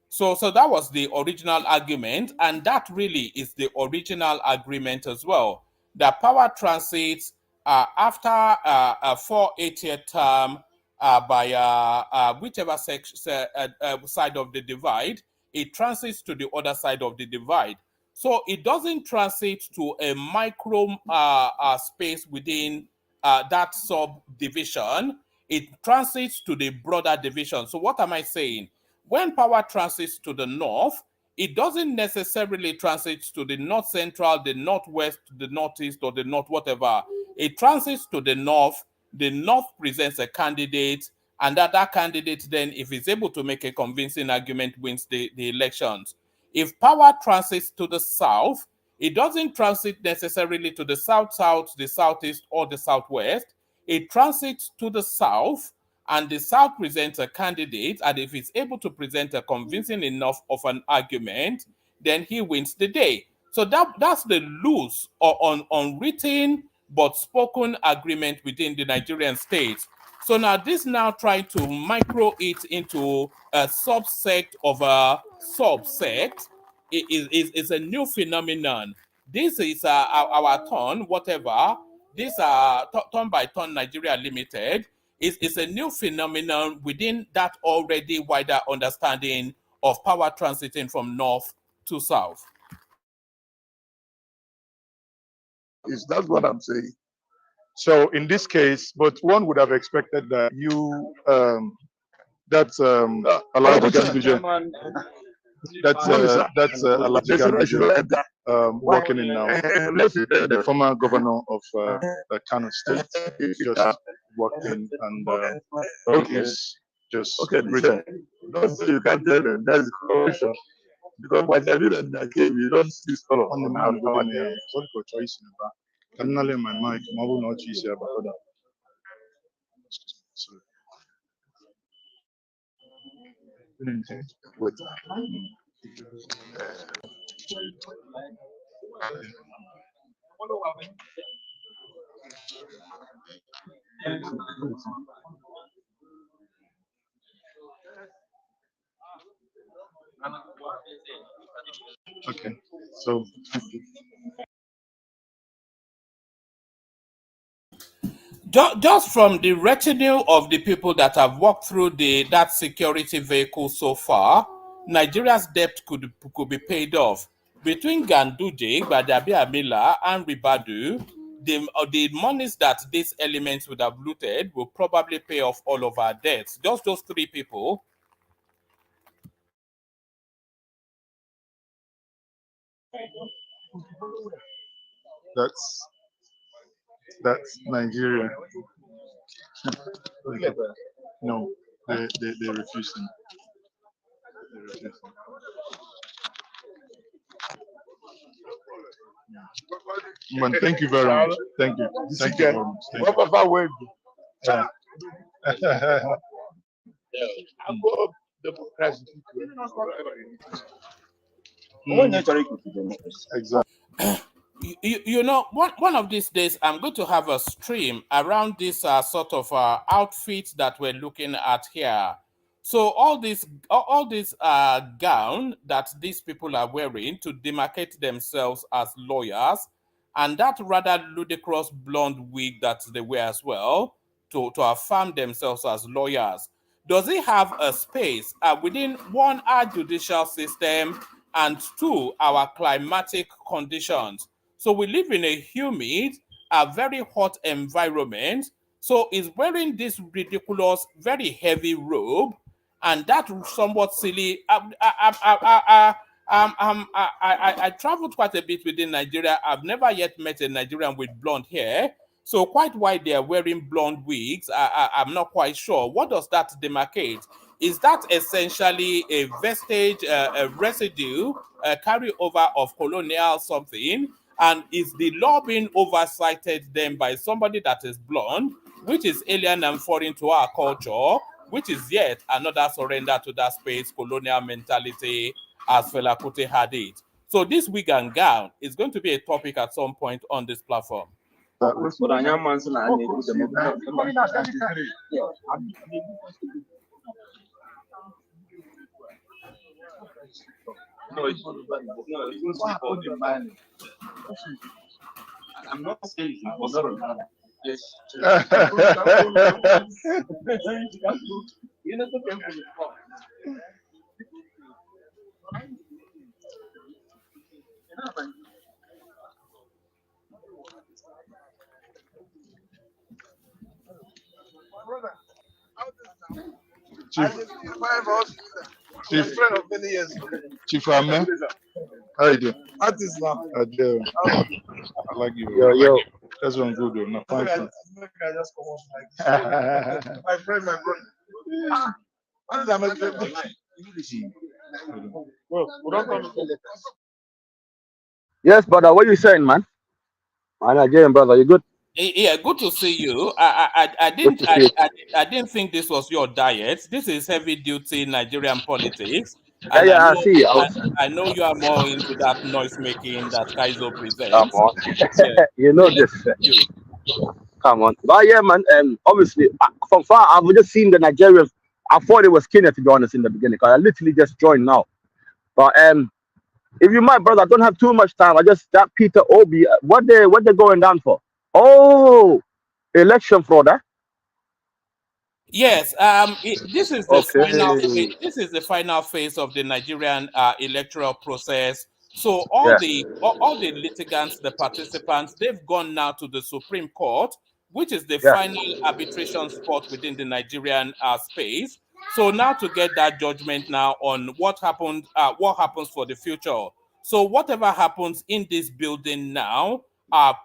So that was the original argument, and that really is the original agreement as well. The power transits after a 4-8-year term by whichever side of the divide, it transits to the other side of the divide. So it doesn't transit to a micro space within that subdivision. It transits to the broader division. So what am I saying? When power transits to the north, it doesn't necessarily transit to the north central, the northwest, the northeast, or the north whatever. It transits to the north presents a candidate, and that candidate then, if he's able to make a convincing argument, wins the elections. If power transits to the south, it doesn't transit necessarily to the south-south, the southeast, or the southwest. It transits to the south, and the South presents a candidate, and if he's able to present a convincing enough of an argument, then he wins the day. So that's the loose or unwritten but spoken agreement within the Nigerian states. So now this now trying to micro it into a subsect of a subsect is a new phenomenon. This is our turn, whatever. This turn by turn Nigeria Limited is a new phenomenon within that already wider understanding of power transiting from north to south. That's what I'm saying. So in this case, but one would have expected that you That's Alhaji Ganduje. That's Alhaji Ganduje walking in now. The former governor of Kano State just walked in and he's just greeting. You can't tell them that's corruption. Because by the time that came, you don't see color On the man, sorry for choice. Can I let my mic? I will not choose here, but sorry. Wait. Okay, so Just from the retinue of the people that have walked through that security vehicle so far, Nigeria's debt could be paid off. Between Ganduje, Gbadabiamila, and Ribadu, the monies that these elements would have looted will probably pay off all of our debts. Just those three people. that's Nigeria. No, they refuse him. They refuse him. Man, thank you very much. Thank you. Thank you very much. Thank you. Exactly. You know, one of these days, I'm going to have a stream around this sort of outfits that we're looking at here. So all this gown that these people are wearing to demarcate themselves as lawyers, and that rather ludicrous blonde wig that they wear as well to affirm themselves as lawyers. Does it have a space within one, our judicial system, and two, our climatic conditions? So we live in a humid, a very hot environment. So is wearing this ridiculous, very heavy robe and that somewhat silly. I traveled quite a bit within Nigeria. I've never yet met a Nigerian with blonde hair. So quite why they are wearing blonde wigs, I'm not quite sure. What does that demarcate? Is that essentially a vestige, a residue, a carryover of colonial something? And is the law being oversighted then by somebody that is blonde, which is alien and foreign to our culture, which is yet another surrender to that space colonial mentality as Fela Kuti had it? So this wig and gown is going to be a topic at some point on this platform. I'm not saying it's impossible. Yes. Chief Ahmed, how you doing? Artist now. I like you. Yo. That's one good one. Fine. I just come off like my friend, my brother. Yes, brother. What you saying, man? I'm Nigerian, brother. You good? Yeah, good to see you. I didn't think this was your diet. This is heavy duty Nigerian politics. And Yeah, I see. I know you are more into that noise making that Kaizo Come presents. on. Yeah. You know this. Come on. But yeah, man. Obviously, from far, I've just seen the Nigerians. I thought it was Kenya, to be honest, in the beginning, because I literally just joined now. But if you might, brother, I don't have too much time. I just that Peter Obi. What they going down for? Oh, election fraud. Huh? Yes, this is the final. This is the final phase of the Nigerian electoral process. So all the litigants, the participants, they've gone now to the Supreme Court, which is the final arbitration spot within the Nigerian space. So now to get that judgment now on what happened, what happens for the future. So whatever happens in this building now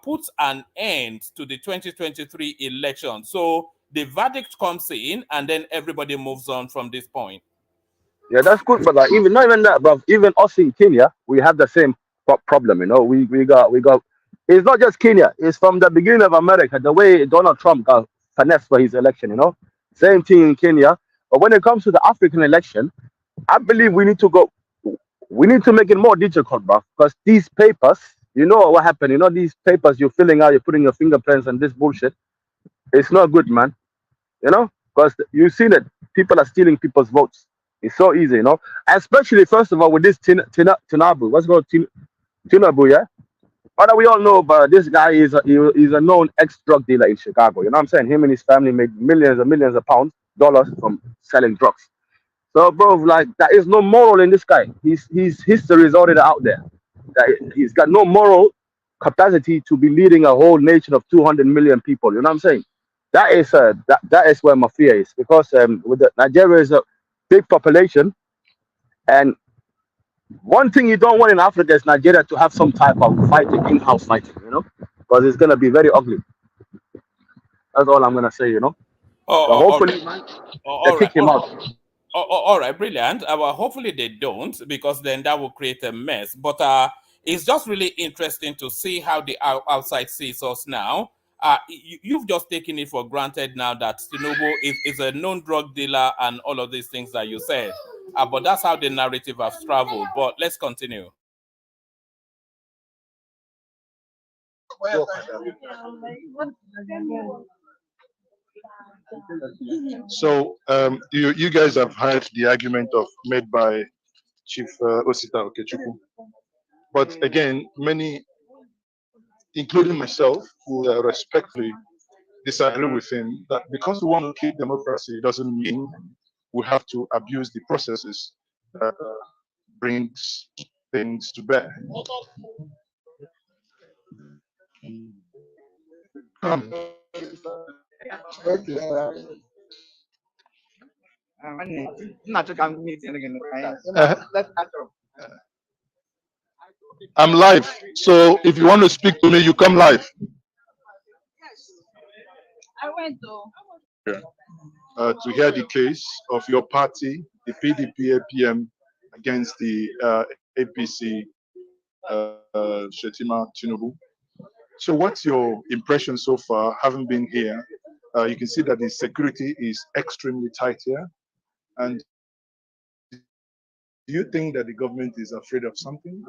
puts an end to the 2023 election. So the verdict comes in and then everybody moves on from this point. Yeah, that's good, but like even not even that, bro. Even us in Kenya, we have the same problem. You know, we got. It's not just Kenya. It's from the beginning of America. The way Donald Trump got finessed for his election. You know, same thing in Kenya. But when it comes to the African election, I believe we need to go. We need to make it more digital, bro. Because these papers, you know what happened. You know these papers you're filling out, you're putting your fingerprints and this bullshit. It's not good, man. You know, because you've seen it. People are stealing people's votes. It's so easy, you know. Especially first of all with this Tinabu. What's called Tinabu, yeah. But we all know, but this guy is he's a known ex-drug dealer in Chicago. You know what I'm saying? Him and his family made millions and millions of dollars from selling drugs. So, bro, like there is no moral in this guy. His history is already out there. He's got no moral capacity to be leading a whole nation of 200 million people. You know what I'm saying? That is where my fear is, because with Nigeria is a big population, and one thing you don't want in Africa is Nigeria to have some type of fighting, in-house fighting, you know, because it's gonna be very ugly. That's all I'm gonna say, you know. So hopefully, man, they kick him out. All right, brilliant. Well, hopefully they don't, because then that will create a mess. But it's just really interesting to see how the outside sees us now. You've just taken it for granted now that Tinubu is a known drug dealer and all of these things that you said. But that's how the narrative has traveled. But let's continue. So you guys have heard the argument made by Chief Osita Okechukwu. But again, many, including myself, will respectfully disagree with him that because we want to keep democracy doesn't mean we have to abuse the processes that brings things to bear. I'm live, so if you want to speak to me, you come live. To hear the case of your party, the PDP APM, against the APC Shetima Tinubu. So what's your impression so far, having been here? You can see that the security is extremely tight here. And do you think that the government is afraid of something?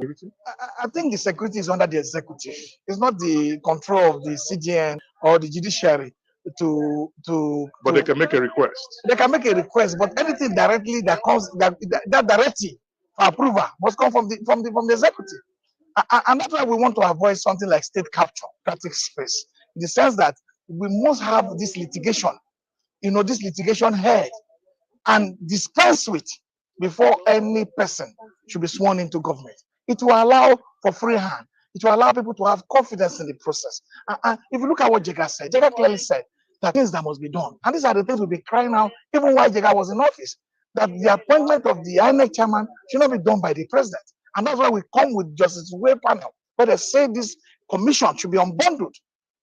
I think the security is under the executive. It's not the control of the CGN or the judiciary But they can make a request. They can make a request, but anything directly that comes that directive for approval must come from the executive. And that's why we want to avoid something like state capture, practice space, in the sense that we must have this litigation, this litigation head, and dispense with before any person should be sworn into government. It will allow for free hand. It will allow people to have confidence in the process. And if you look at what Jega said, Jega clearly said that things that must be done. And these are the things we'll be crying out, even while Jega was in office, that the appointment of the INEC chairman should not be done by the president. And that's why we come with Justice Way panel, where they say this commission should be unbundled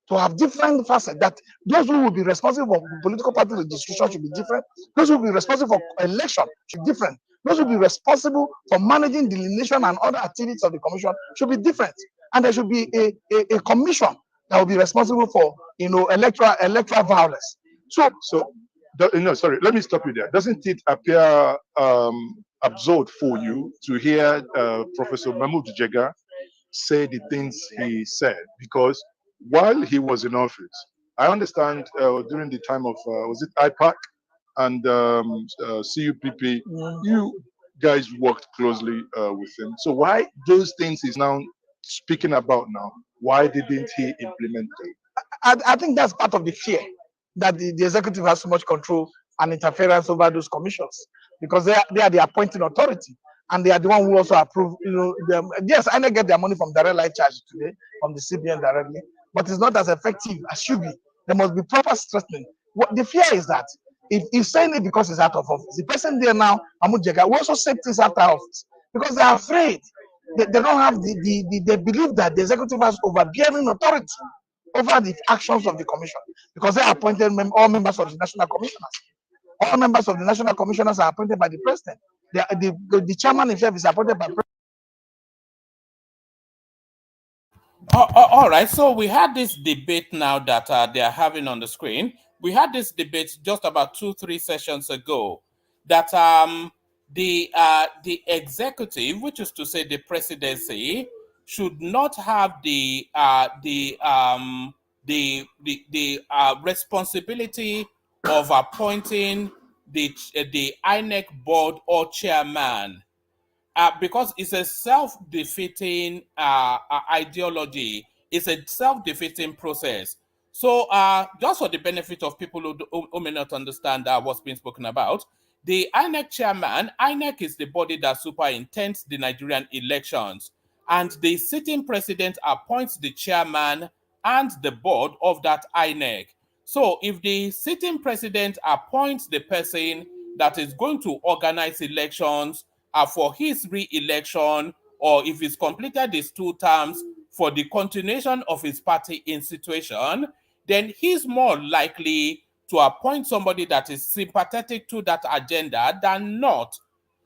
to have different facets, that those who will be responsible for political party registration should be different. Those who will be responsible for election should be different. Those who will be responsible for managing delineation and other activities of the commission should be different. And there should be a commission that will be responsible for electoral violence. So no, sorry, let me stop you there. Doesn't it appear absurd for you to hear Professor Mahmoud Jega say the things he said? Because while he was in office, I understand during the time of was it IPAC and CUPP, you guys worked closely with him. So why those things he's now speaking about now, why didn't he implement them? I think that's part of the fear that the executive has so much control and interference over those commissions, because they are the appointing authority, and they are the one who also approve. Yes, I get their money from direct light charge today from the CBN directly, but it's not as effective as should be. There must be proper strengthening. What the fear is that If he's saying it because he's out of office, the person there now, Mahmoud Jega, will also say things after office because they are afraid. They don't have they believe that the executive has overbearing authority over the actions of the commission because they appointed all members of the national commissioners. All members of the national commissioners are appointed by the president. The chairman himself is appointed by the president. All right, so we had this debate now that they are having on the screen. We had this debate just about 2-3 sessions ago that the executive, which is to say the presidency, should not have the responsibility of appointing the INEC board or chairman. Because it's a self-defeating ideology. It's a self-defeating process. So just for the benefit of people who may not understand what's being spoken about, the INEC chairman, INEC is the body that superintends the Nigerian elections, and the sitting president appoints the chairman and the board of that INEC. So if the sitting president appoints the person that is going to organize elections for his re-election, or if he's completed his 2 terms for the continuation of his party institution, then he's more likely to appoint somebody that is sympathetic to that agenda than not.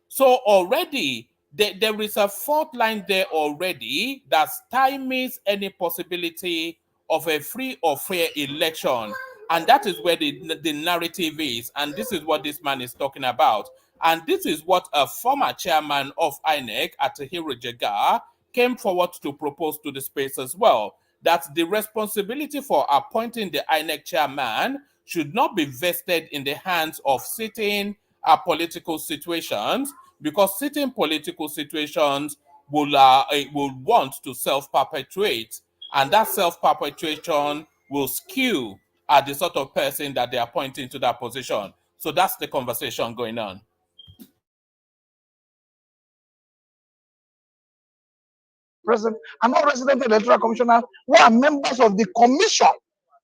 So already there is a fault line there already that stymies any possibility of a free or fair election. And that is where the narrative is. And this is what this man is talking about. And this is what a former chairman of INEC, Atiku Jega, came forward to propose to the space as well. That the responsibility for appointing the INEC chairman should not be vested in the hands of sitting political situations, because sitting political situations will want to self-perpetuate, and that self-perpetuation will skew at the sort of person that they are appointing to that position. So that's the conversation going on. President and all resident electoral commissioners who are members of the commission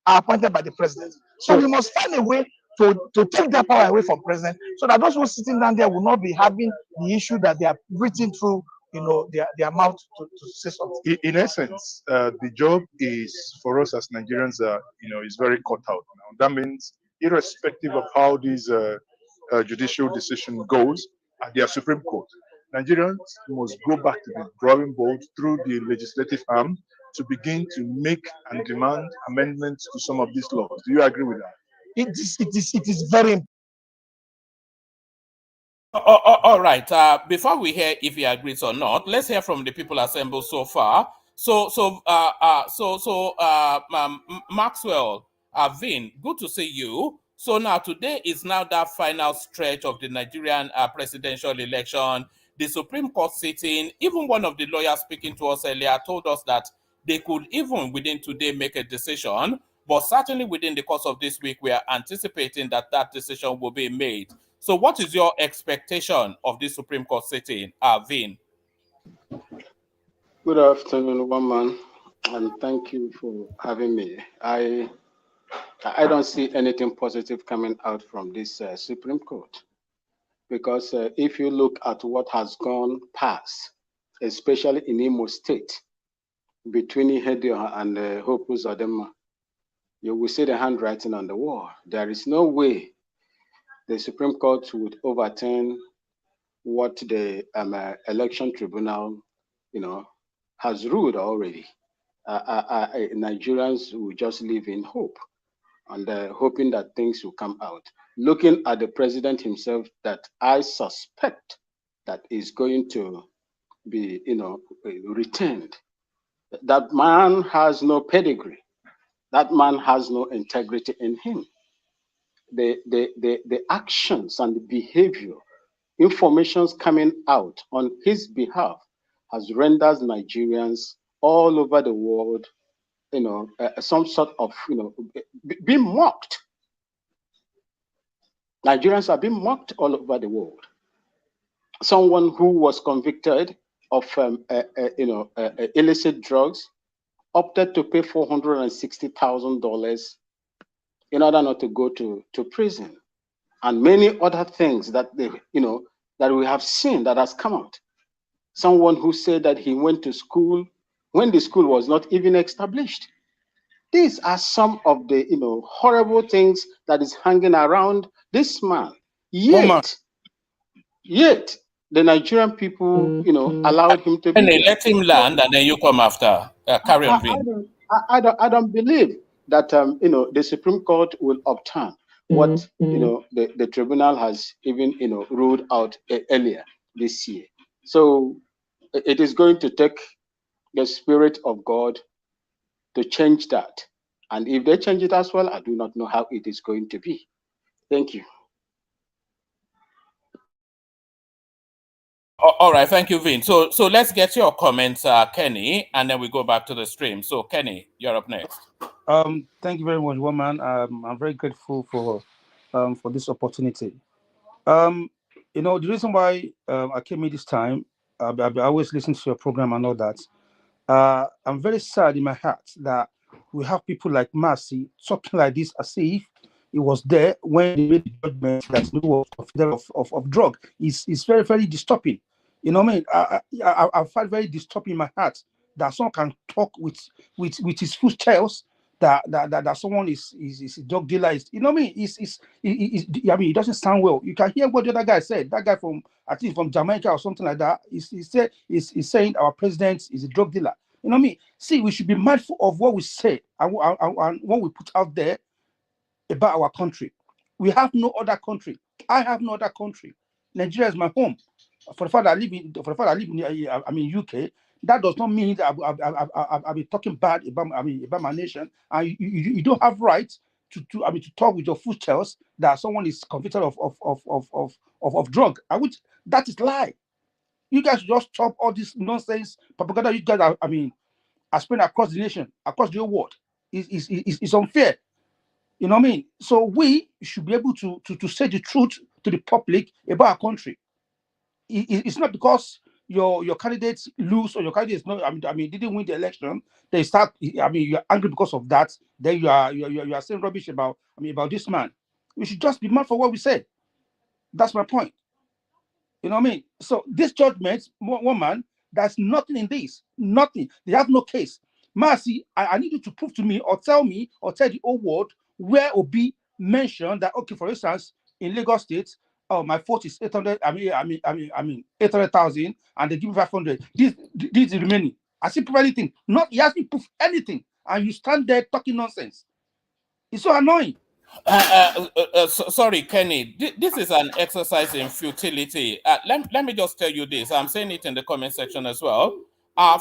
are appointed by the president. So we must find a way to take that power away from president, so that those who are sitting down there will not be having the issue that they are breathing through, their mouth to say something. In essence, the job is for us as Nigerians, is very cut out now. That means irrespective of how this judicial decision goes at their Supreme Court, Nigerians must go back to the drawing board through the legislative arm to begin to make and demand amendments to some of these laws. Do you agree with that? It is very important. All right. Before we hear if he agrees or not, let's hear from the people assembled so far. Maxwell, Vin, good to see you. So now today is now that final stretch of the Nigerian presidential election. The Supreme Court sitting, even one of the lawyers speaking to us earlier told us that they could even within today make a decision, but certainly within the course of this week, we are anticipating that that decision will be made. So what is your expectation of this Supreme Court sitting, Vin? Good afternoon, one man, and thank you for having me. I don't see anything positive coming out from this Supreme Court, because if you look at what has gone past, especially in Imo State, between Ihedioha and Hope Uzodinma, you will see the handwriting on the wall. There is no way the Supreme Court would overturn what the election tribunal, has ruled already. Nigerians will just live in hope and hoping that things will come out. Looking at the president himself, that I suspect that is going to be, returned. That man has no pedigree. That man has no integrity in him. The actions and the behavior, informations coming out on his behalf has rendered Nigerians all over the world, some sort of, being mocked. Nigerians are being mocked all over the world. Someone who was convicted of, illicit drugs opted to pay $460,000 in order not to go to prison. and many other things that they, that we have seen that has come out. Someone who said that he went to school when the school was not even established. These are some of the horrible things that is hanging around this man. Yet the Nigerian people, allowed him to be And they there. let him land, and then you come after. Carry on, Vin. I don't believe that the Supreme Court will overturn what the tribunal has even ruled out earlier this year. So it is going to take the Spirit of God to change that. And if they change it as well, I do not know how it is going to be. Thank you. All right, thank you, Vin. So let's get your comments, Kenny, and then we go back to the stream. So Kenny, you're up next. Thank you very much, woman. I'm very grateful for this opportunity. The reason why I came in this time, I always listen to your program and all that. I'm very sad in my heart that we have people like Mercy talking like this as if it was there when they made the judgment that it was of drug. It's very, very disturbing. You know what I mean? I find very disturbing in my heart that someone can talk with his full tails that someone is a drug dealer. You know what I mean? I mean, it doesn't sound well. You can hear what the other guy said. That guy from, I think, from Jamaica or something like that. He's saying our president is a drug dealer. You know what I mean? See, we should be mindful of what we say and what we put out there about our country. We have no other country. I have no other country. Nigeria is my home. For the fact that I live in UK, that does not mean that I'll be talking bad about my nation. And you don't have right to talk with your footsteps that someone is convicted of drug. That is lie. You guys just stop all this nonsense propaganda. You guys are spreading across the nation, across the whole world. It's unfair. You know what I mean? So we should be able to say the truth to the public about our country. It's not because your candidates lose or your candidates not. Didn't win the election. They start. You're angry because of that. Then you are saying rubbish about this man. We should just be mad for what we said. That's my point. You know what I mean? So this judgment, woman, there's nothing in this. Nothing. They have no case. Mercy, I need you to prove to me or tell the whole world where Obi mentioned that, okay, for instance, in Lagos State, my vote is 800, 800,000, and they give me 500. This is the remaining. I see proof anything. He hasn't proof anything. And you stand there talking nonsense. It's so annoying. Sorry, Kenny. This is an exercise in futility. Let me just tell you this. I'm saying it in the comment section as well.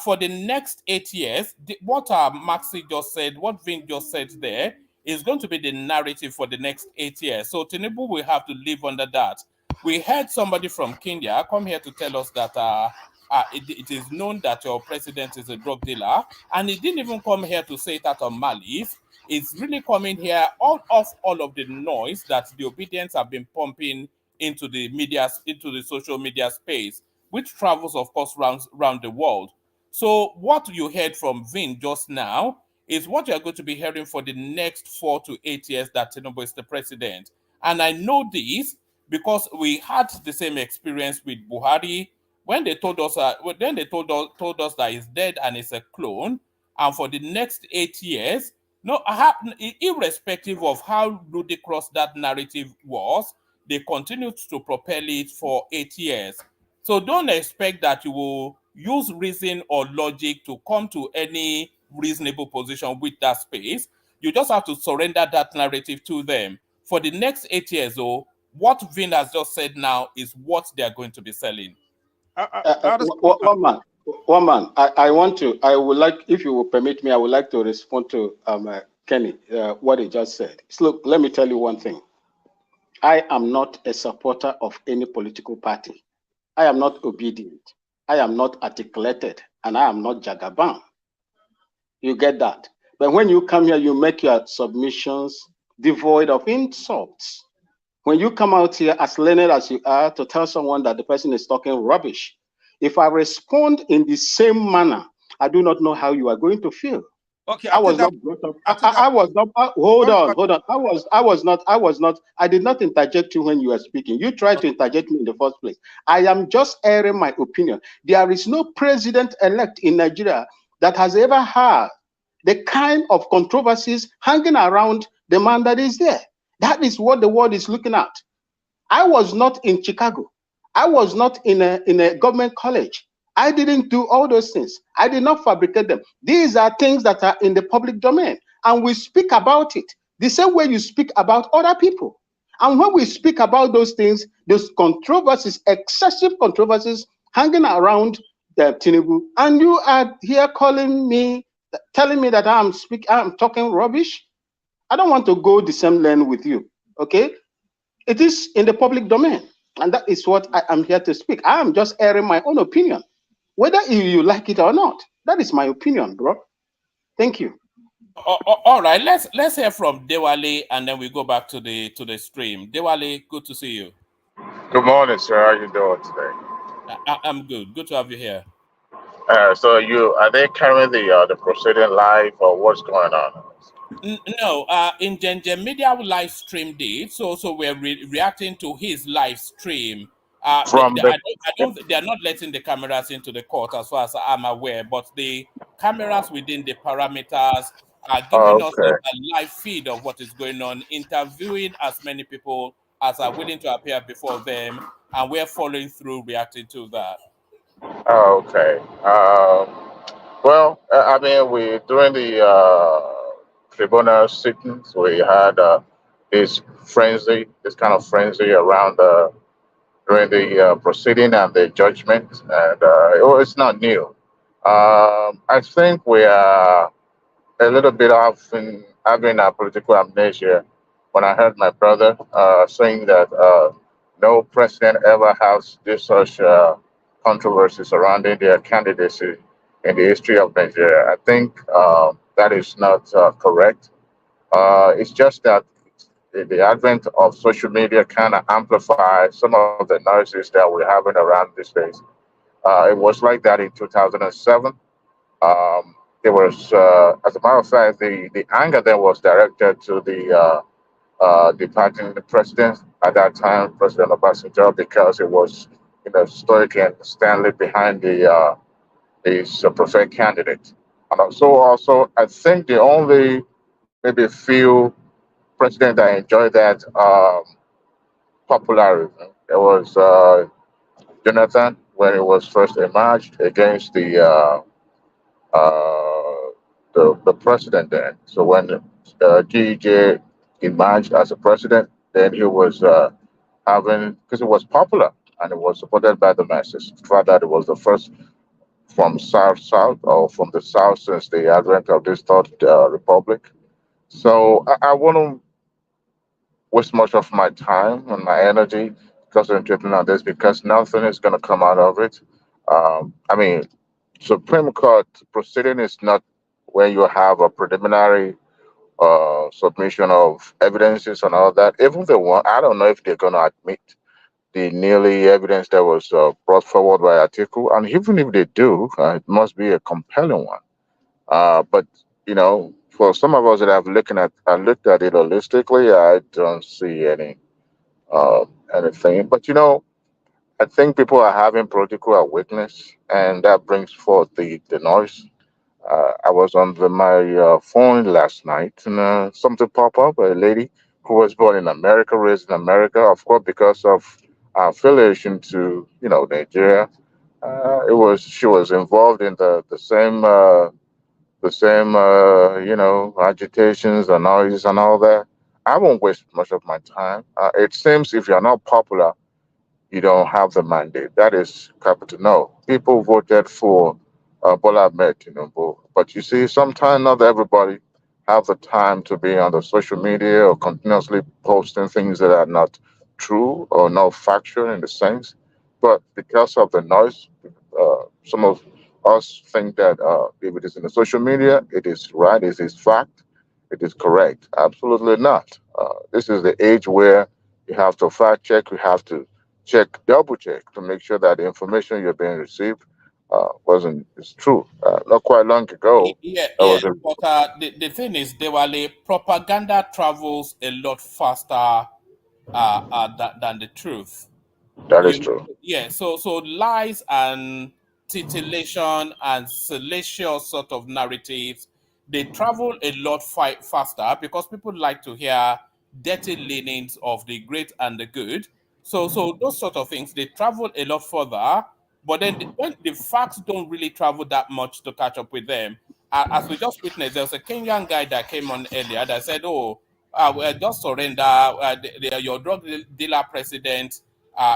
For the next 8 years, what Maxi just said, what Vin just said there, is going to be the narrative for the next 8 years. So Tinubu will have to live under that. We heard somebody from Kenya come here to tell us that it is known that your president is a drug dealer, and he didn't even come here to say it out of malice. It's really coming here all of the noise that the obedience have been pumping into the media, into the social media space, which travels, of course, around the world. So what you heard from Vin just now is what you're going to be hearing for the next 4 to 8 years that Tinubu is the president. And I know this because we had the same experience with Buhari when they told us told us that he's dead and it's a clone. And for the next 8 years, irrespective of how ludicrous that narrative was, they continued to propel it for 8 years. So don't expect that you will use reason or logic to come to any reasonable position with that space. You just have to surrender that narrative to them. For the next 8 years, though, what Vin has just said now is what they are going to be selling. One man. I would like, if you will permit me, I would like to respond to Kenny, what he just said. So look, let me tell you one thing. I am not a supporter of any political party. I am not obedient. I am not articulated, and I am not Jagaban. You get that? But when you come here, you make your submissions devoid of insults. When you come out here as learned as you are to tell someone that the person is talking rubbish, if I respond in the same manner, I do not know how you are going to feel. Okay, I was not brought up. I was not. Hold on. I did not interject you when you were speaking. You tried to interject me in the first place. I am just airing my opinion. There is no president-elect in Nigeria that has ever had the kind of controversies hanging around the man that is there. That is what the world is looking at. I was not in Chicago. I was not in a government college. I didn't do all those things. I did not fabricate them. These are things that are in the public domain, and we speak about it the same way you speak about other people. And when we speak about those things, those controversies, excessive controversies hanging around the Tinubu, and you are here calling me, telling me that I'm talking rubbish. I don't want to go the same lane with you. Okay? It is in the public domain, and that is what I am here to speak. I am just airing my own opinion, whether you like it or not. That is my opinion, bro. Thank you. All right, let's hear from Dewale, and then we go back to the stream. Dewale, good to see you. Good morning, sir. How you doing today? I'm good. Good to have you here. So are they carrying the proceeding live, or what's going on? No, in Gengen Media live streamed it, so we're reacting to his live stream. They are not letting the cameras into the court, as far as I'm aware, but the cameras within the parameters are giving us a live feed of what is going on, interviewing as many people as are willing to appear before them, and we're following through, reacting to that. Oh, okay. Well, I mean, during the tribunal sittings, we had this kind of frenzy around during the proceeding and the judgment, and it's not new. I think we are a little bit often having a political amnesia when I heard my brother saying that no president ever has this such controversy surrounding their candidacy in the history of Nigeria. I think that is not correct. It's just that the advent of social media kind of amplified some of the noises that we're having around these days. It was like that in 2007. There was, as a matter of fact, the anger that was directed to the departing president at that time, President Obasanjo, because it was, stoic and standing behind his preferred candidate. And also, I think the only maybe few president that enjoyed that popularity, it was Jonathan when he was first emerged against the president then. So when GEJ emerged as a president, then he was having, because it was popular and it was supported by the masses. Rather, it was the first from South or from the South since the advent of this third republic. So I wouldn't waste much of my time and my energy concentrating on this because nothing is going to come out of it. I mean, Supreme Court proceeding is not where you have a preliminary submission of evidences and all that. Even the one, I don't know if they're going to admit the nearly evidence that was brought forward by Atiku, and even if they do, it must be a compelling one. But for some of us that have looked at it holistically, I don't see anything. But I think people are having political awareness, and that brings forth the noise. I was on my phone last night, and something popped up. A lady who was born in America, raised in America, of course, because of our affiliation to Nigeria. She was involved in the same agitations and noise and all that. I won't waste much of my time. It seems if you're not popular, you don't have the mandate. That is capital no. People voted for Bola Ahmed Tinubu, but you see, sometimes not everybody have the time to be on the social media or continuously posting things that are not true or not factual in the sense. But because of the noise, some of us think that if it is in the social media, it is right, it is fact, it is correct. Absolutely not. This is the age where you have to fact check, you have to double check to make sure that the information you're being received is true. not quite long ago. Yeah, There yeah. was a But the thing is, propaganda travels a lot faster than the truth. that is true. Yeah, so lies and titillation and salacious sort of narratives, they travel a lot faster because people like to hear dirty leanings of the great and the good. So those sort of things, they travel a lot further, but then when the facts don't really travel that much to catch up with them. As we just witnessed, there was a Kenyan guy that came on earlier that said, "Oh, well, just surrender. Your drug dealer president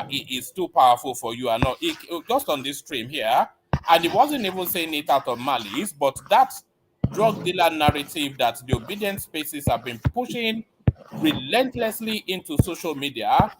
is too powerful for you," and not just on this stream here, and he wasn't even saying it out of malice, but that drug dealer narrative that the obedient spaces have been pushing relentlessly into social media.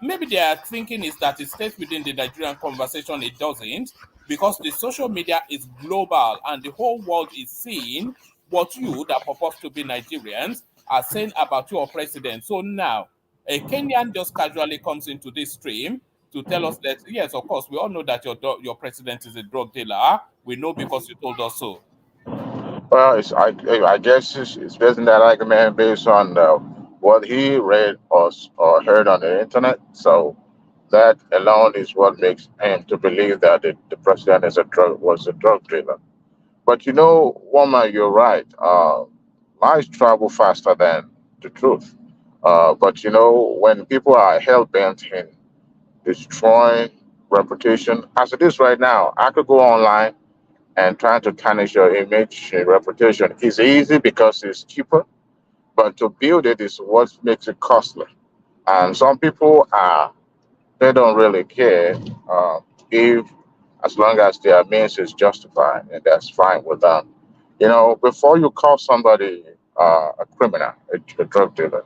Maybe their thinking is that it stays within the Nigerian conversation. It doesn't, because the social media is global and the whole world is seeing what you that purpose to be Nigerians are saying about your president. So now a Kenyan just casually comes into this stream to tell us that, yes, of course, we all know that your president is a drug dealer. We know because you told us so. Well, I guess it's based on that argument based on what he read or heard on the internet. So that alone is what makes him to believe that the president was a drug dealer. But woman, you're right. Lies travel faster than the truth. But when people are hell bent in destroying reputation, as it is right now, I could go online and trying to tarnish your image and reputation is easy because it's cheaper, but to build it is what makes it costly. And some people they don't really care if as long as their means is justified, and that's fine with them. Before you call somebody a criminal, a drug dealer,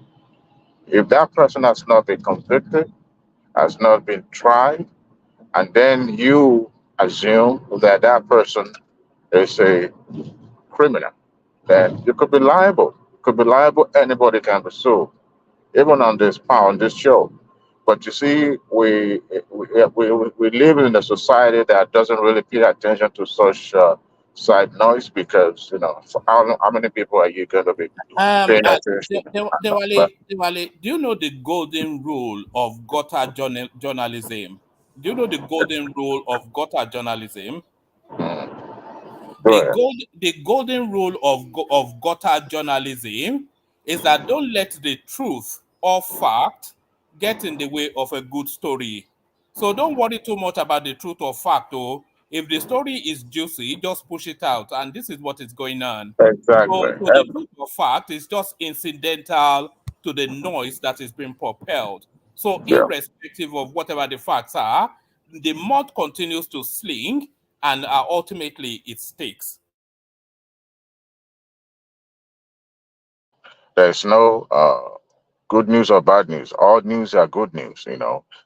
if that person has not been convicted, has not been tried, and then you assume that that person is a criminal, then you could be liable. Could be liable. Anybody can be sued, even on this show. But you see, we live in a society that doesn't really pay attention to such side noise because for how many people are you going to be paying attention? But Dewale, do you know the golden rule of gutter journalism? Do you know the golden rule of gutter journalism? go ahead. The golden rule of gutter journalism is that don't let the truth or fact get in the way of a good story. So don't worry too much about the truth or fact. Oh, if the story is juicy, just push it out, and this is what is going on. Exactly. So the truth or fact is just incidental to the noise that is being propelled. So Yeah. irrespective of whatever the facts are, the mud continues to sling, and ultimately it sticks. There's no good news or bad news. All news are good news,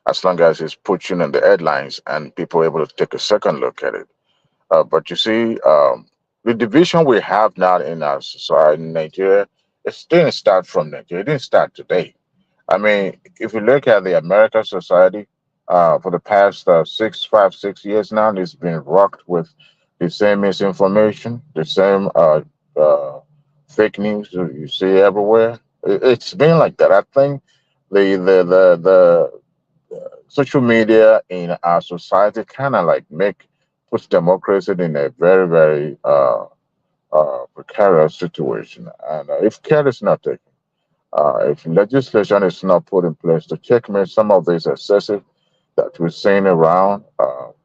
as long as it's pushing in the headlines and people are able to take a second look at it. But you see, the division we have now in our society in Nigeria, it didn't start from Nigeria. It didn't start today. I mean, if you look at the American society, for the past 6 years now, it's been rocked with the same misinformation, the same fake news that you see everywhere. It's been like that. I think the social media in our society kind of like puts democracy in a very very precarious situation, and if care is not taken, if legislation is not put in place to checkmate some of these excessive that we're seeing around,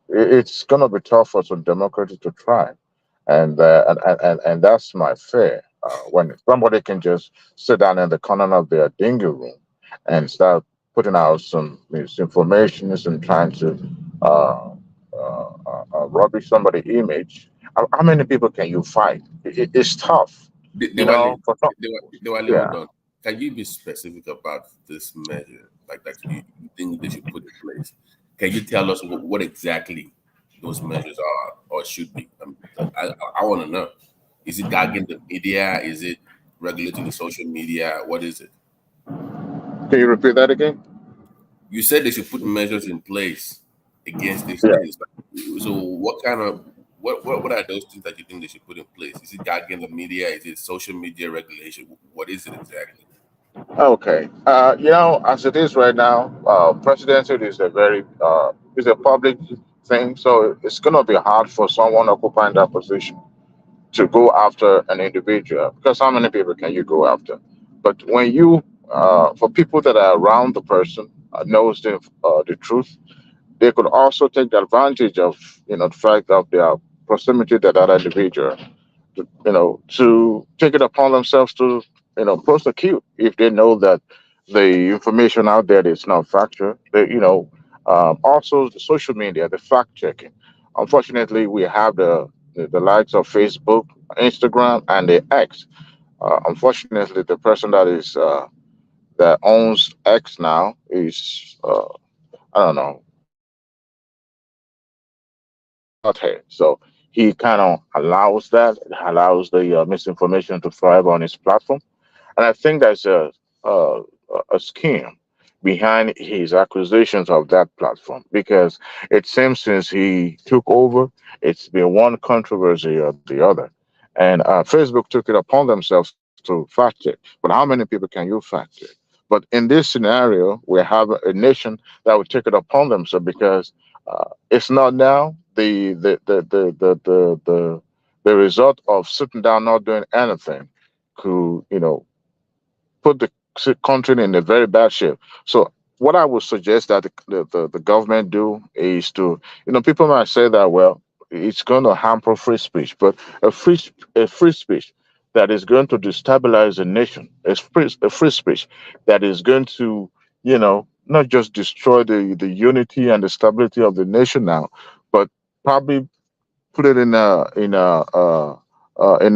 it's going to be tough for some democracy to thrive. And that's my fear. When somebody can just sit down in the corner of their dingy room and start putting out some misinformation and trying to uh, rubbish somebody's image, how many people can you fight? It's tough, Diwali, for some. Diwali, Yeah. hold on. Can you be specific about this measure, like that you think they should put in place? Can you tell us what exactly those measures are or should be? I want to know. Is it gagging the media? Is it regulating the social media? What is it? Can you repeat that again? You said they should put measures in place against these Yeah. things. So, what kind of What are those things that you think they should put in place? Is it guiding the media? Is it social media regulation? What is it exactly? Okay. As it is right now, presidency is is a public thing, so it's gonna be hard for someone occupying that position to go after an individual, because how many people can you go after? But when you, for people that are around the person, knows the truth, they could also take the advantage of the fact of their proximity to that individual, to take it upon themselves to, prosecute if they know that the information out there is not factual. Also the social media, the fact checking. Unfortunately, we have the likes of Facebook, Instagram, and the X. Unfortunately, the person that owns X now is, I don't know, out here. So he kind of allows that, allows the misinformation to thrive on his platform. And I think there's a, a scheme behind his acquisitions of that platform, because it seems since he took over, it's been one controversy or the other. And Facebook took it upon themselves to fact check. But how many people can you fact check? But in this scenario, we have a nation that would take it upon themselves, because it's not now the result of sitting down not doing anything could put the country in a very bad shape. So what I would suggest that the government do is to, people might say that, well, it's going to hamper free speech, but a free speech that is going to destabilize a nation, a free speech that is going to, not just destroy the unity and the stability of the nation now, but probably put it in a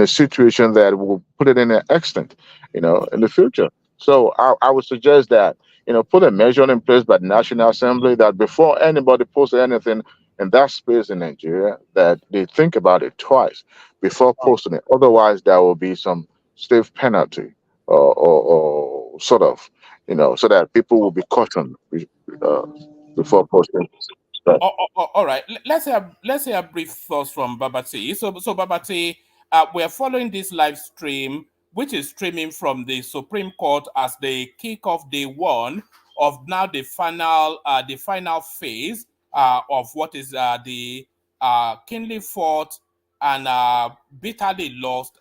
situation that will put it in an extent, in the future. So I would suggest that, put a measure in place by the National Assembly that before anybody posts anything in that space in Nigeria, that they think about it twice before posting it. Otherwise, there will be some stiff penalty, or sort of, so that people will be cautioned uh, before posting stuff. All right. Let's hear brief thoughts from Babati. So Babati, we're following this live stream, which is streaming from the Supreme Court as they kick off day one of now the final phase of what is the keenly fought and bitterly lost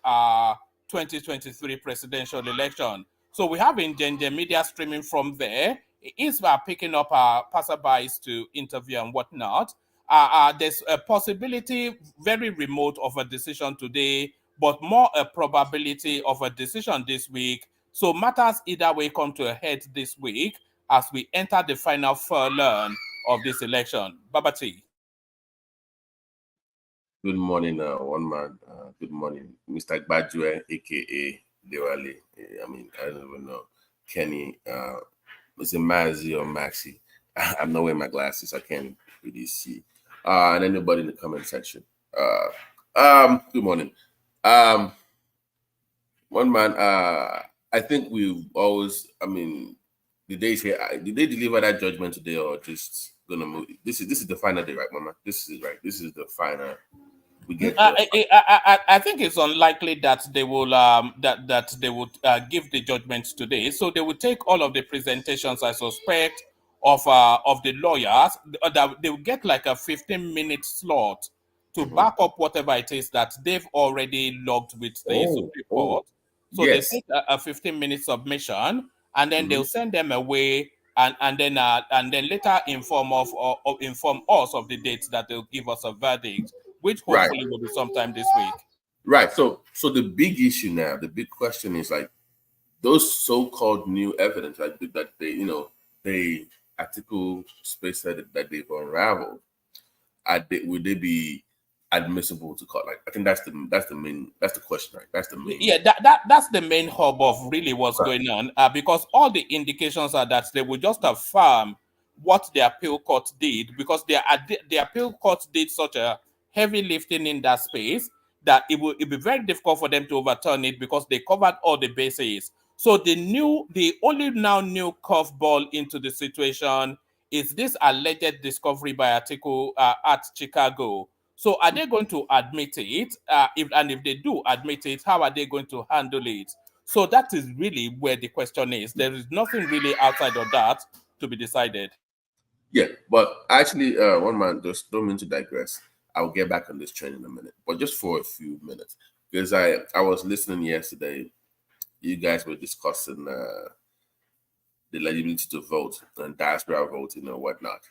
2023 presidential election. So we have in media streaming from there. Is picking up passerbys to interview and whatnot. There's a possibility, very remote, of a decision today, but more a probability of a decision this week. So matters either way come to a head this week as we enter the final furlong of this election. Babati. Good morning, one man. Good morning, Mr. Gbadue, aka Dewale. I mean, I don't even know. Kenny, is it Mazzy or Maxi? I'm not wearing my glasses. I can't really see. And anybody in the comment section. Good morning. One man. I think we've always. I mean, the days here. Did they deliver that judgment today, or just gonna move? This is the final day, right, Mama? This is right. This is the final. We get. I think it's unlikely that they will that they would give the judgment today. So they will take all of the presentations, I suspect, of the lawyers. That they will get like a 15-minute slot to back up whatever it is that they've already logged with the Supreme Court. So yes. they take a 15-minute submission, and then they'll send them away, and then later inform us of the dates that they'll give us a verdict, which hopefully will be sometime this week. Right. So the big issue now, the big question is like those so-called new evidence, like that they article space said that they've unraveled. Would they be admissible to court? Like I think that's the question, right? That's the main. Yeah, that's the main hub of really what's going on, because all the indications are that they will just affirm what the appeal court did, because the appeal court did such a heavy lifting in that space that it'll be very difficult for them to overturn it because they covered all the bases. So the only now new curveball into the situation is this alleged discovery by Atiku at Chicago. So are they going to admit it? If they do admit it, how are they going to handle it? So that is really where the question is. There is nothing really outside of that to be decided. Yeah, but actually, one man, just don't mean to digress. I'll get back on this train in a minute, but just for a few minutes, because I was listening yesterday. You guys were discussing the eligibility to vote and diaspora voting and whatnot,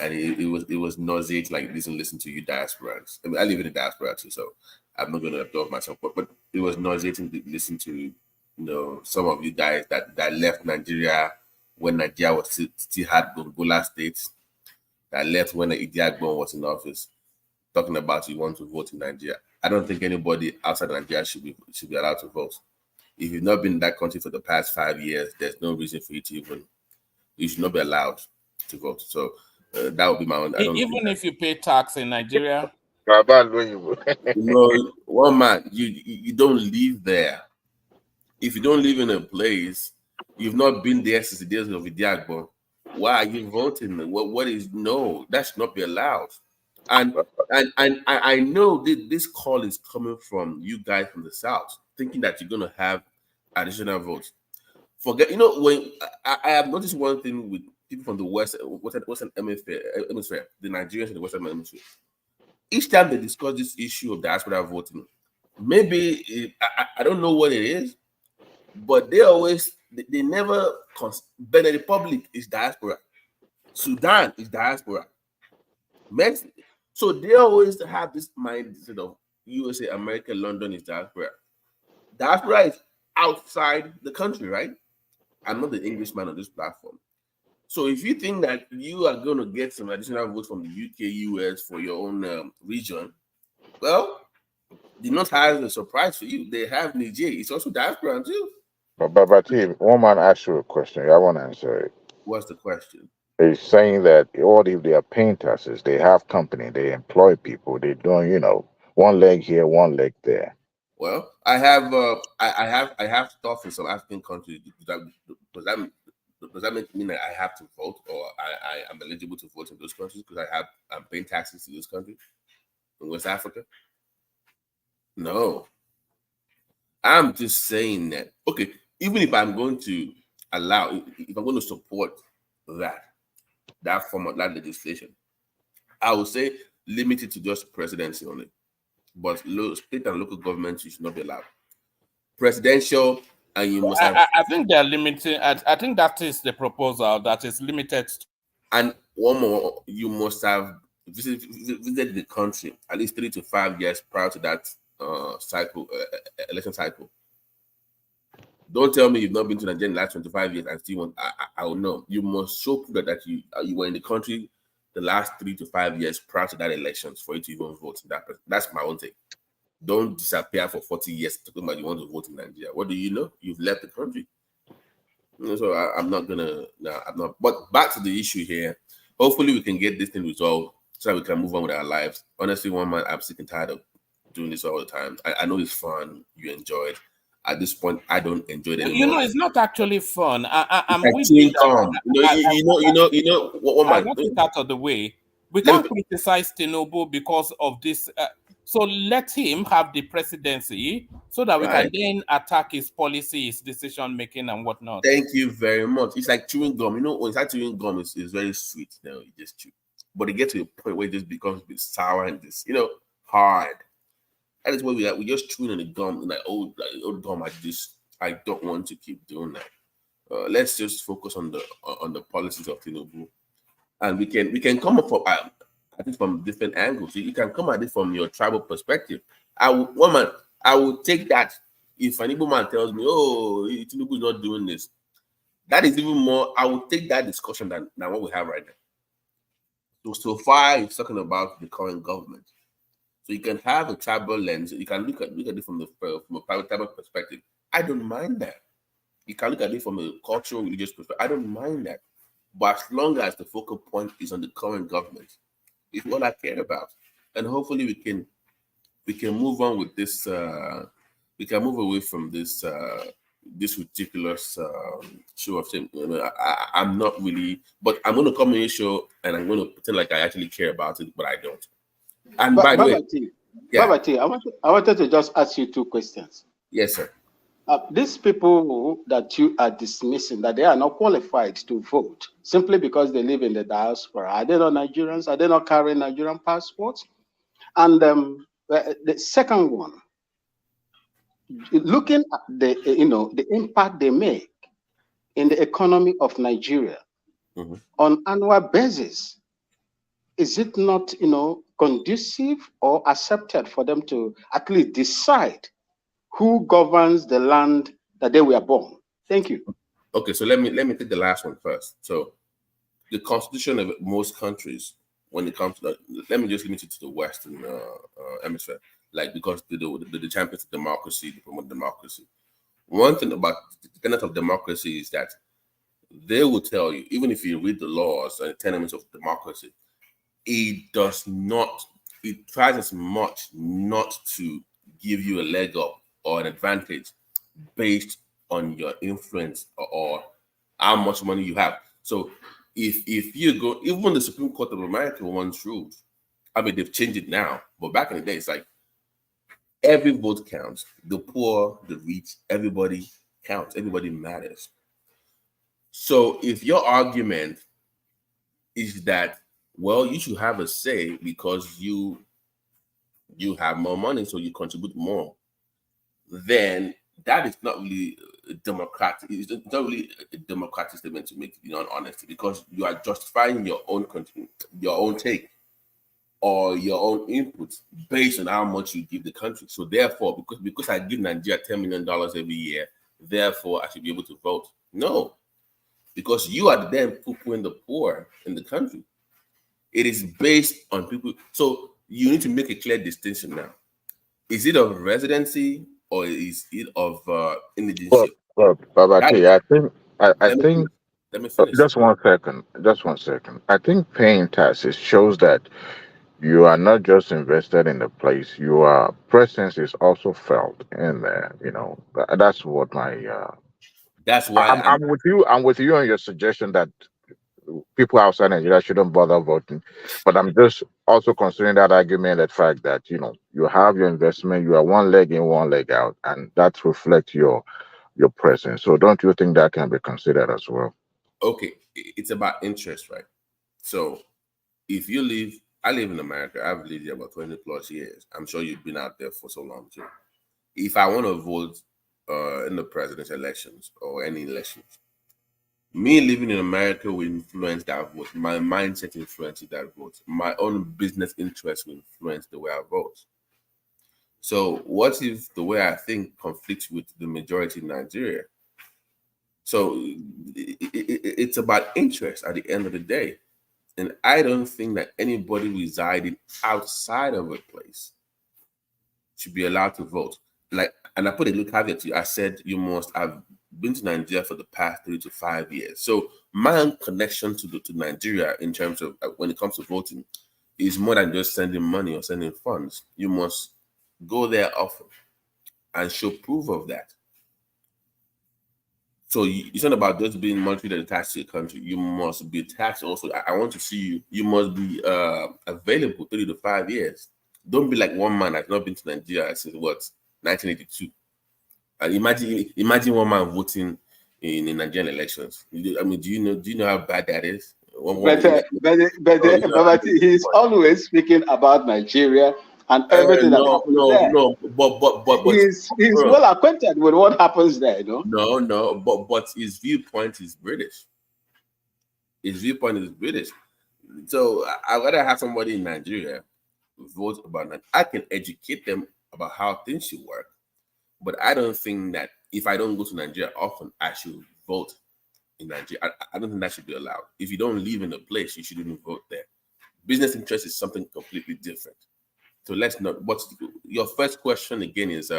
and it was nauseating. Like listen to you diasporans. I mean, I live in the diaspora too, so I'm not going to absorb myself, but it was nauseating to listen to some of you guys that left Nigeria when Nigeria was still had Gongola states, that left when the Idi Agbon was in office, talking about you want to vote in Nigeria. I don't think anybody outside Nigeria should be allowed to vote. If you've not been in that country for the past 5 years, there's no reason for you to you should not be allowed to vote. So that would be my own. Even if you pay tax in Nigeria? One man, you don't live there. If you don't live in a place, you've not been there since the days of Idi Agbon, why are you voting? What is no? That should not be allowed. And I know that this call is coming from you guys from the South, thinking that you're going to have additional votes. Forget, when I have noticed one thing with people from the Western Hemisphere, the Nigerians in the Western Hemisphere. Each time they discuss this issue of diaspora voting, maybe I don't know what it is, but they never. Benin Republic is diaspora, Sudan is diaspora, Mexico. So they always have this mindset of USA, America, London is diaspora. Diaspora is outside the country, right? I'm not the Englishman on this platform. So if you think that you are going to get some additional votes from the UK, US for your own region, well, the North has a surprise for you. They have Niger. It's also diaspora too. But one man asked you a question. I want to answer it. What's the question? He's saying that all if they are paying taxes, they have company, they employ people, they're doing, one leg here, one leg there. Well, I have stuff in some African countries. Does that mean that I have to vote, or I am eligible to vote in those countries because I'm paying taxes to those countries in West Africa? No. I'm just saying that, okay, even if I'm going to if I'm going to support that form of that legislation, I would say limit it to just presidency only. But state and local governments should not be allowed. Presidential, and you must have. I think they're limiting. I think that is the proposal, that is limited. And one more, you must have visited the country at least 3 to 5 years prior to that election cycle. Don't tell me you've not been to Nigeria in the last 25 years and still want. I will know. You must show proof that you were in the country the last 3 to 5 years prior to that elections for you to even vote. That's my own take. Don't disappear for 40 years talking about you want to vote in Nigeria. What do you know? You've left the country. So I'm not gonna. No, I'm not. But back to the issue here. Hopefully, we can get this thing resolved so that we can move on with our lives. Honestly, one man, I'm sick and tired of doing this all the time. I know it's fun. You enjoy it. At this point, I don't enjoy it anymore. It's not actually fun. I'm with you. One man. I want it out of the way. We can't criticize Tinubu because of this. So let him have the presidency so that we can then attack his policy, his decision making, and whatnot. Thank you very much. It's like chewing gum. When you start chewing gum, it's very sweet. You just chew. But it gets to a point where it just becomes a bit sour and just, hard. That is what we just chewing on the gum, like old gum. I don't want to keep doing that. Let's just focus on the policies of Tinubu, and we can come up from different angles. You can come at it from your tribal perspective. I would take that. If an Igbo man tells me, "Oh, Tinubu is not doing this," that is even more. I would take that discussion than what we have right now. So far, it's talking about the current government. So you can have a tribal lens. You can look at it from a private tribal perspective. I don't mind that. You can look at it from a cultural, religious perspective. I don't mind that. But as long as the focal point is on the current government, it's what I care about. And hopefully we can move on with this. We can move away from this ridiculous show of things. I'm not really, but I'm going to come on your show and I'm going to pretend like I actually care about it, but I don't. And by the way, Babati, I wanted to just ask you 2 questions. Yes, sir. These people that you are dismissing, that they are not qualified to vote simply because they live in the diaspora, are they not Nigerians? Are they not carrying Nigerian passports? And the second one, looking at the the impact they make in the economy of Nigeria on annual basis, is it not conducive or accepted for them to at least decide who governs the land that they were born? Thank you. Okay, so let me take the last one first. So the constitution of most countries, when it comes to let me just limit it to the Western hemisphere, like because the champions of democracy, they promote democracy. One thing about the tenet of democracy is that they will tell you, even if you read the laws and the tenets of democracy, it tries as much not to give you a leg up or an advantage based on your influence or how much money you have. So if you go, even the Supreme Court of America once ruled, I mean, they've changed it now, but back in the day, it's like every vote counts. The poor, the rich, everybody counts. Everybody matters. So if your argument is that, well, you should have a say because you have more money, so you contribute more, then that is not really democratic. It's not really a democratic statement to make, in all honesty, because you are justifying your own take or your own input based on how much you give the country. So therefore, because I give Nigeria $10 million every year, therefore I should be able to vote. No, because you are then poo-pooing the poor in the country. It is based on people. So you need to make a clear distinction now. Is it of residency or is it of indigency? Well, Babati, I think. Let me finish. Just 1 second. Just 1 second. I think paying taxes shows that you are not just invested in the place. Your presence is also felt in there. That's what my. That's why I'm with you. I'm with you on your suggestion that people outside Nigeria shouldn't bother voting, but I'm just also considering that argument, that fact that you have your investment, you are one leg in, one leg out, and that reflects your presence. So don't you think that can be considered as well? Okay, it's about interest, right? So if you I live in America. I've lived here about 20 plus years. I'm sure you've been out there for so long too. If I want to vote in the presidential elections or any elections, me living in America will influence that vote. My mindset influences that vote. My own business interests will influence the way I vote. So what if the way I think conflicts with the majority in Nigeria? So it's about interest at the end of the day. And I don't think that anybody residing outside of a place should be allowed to vote. And I put a little caveat to you. I said you must have been to Nigeria for the past 3 to 5 years. So my own connection to Nigeria in terms of when it comes to voting is more than just sending money or sending funds. You must go there often and show proof of that. So it's not about just being monetarily attached to the country. You must be attached also. I want to see you. You must be available 3 to 5 years. Don't be like one man that's not been to Nigeria since 1982. And imagine one man voting in Nigerian elections. I mean, do you know how bad that is? But he's always speaking about Nigeria and everything that happens there. No, but he's well acquainted with what happens there, No, but his viewpoint is British. So I'd rather have somebody in Nigeria vote about that. I can educate them about how things should work, but I don't think that if I don't go to Nigeria often, I should vote in Nigeria. I don't think that should be allowed. If you don't live in a place, you shouldn't vote there. Business interest is something completely different. So let's not. But your first question again is,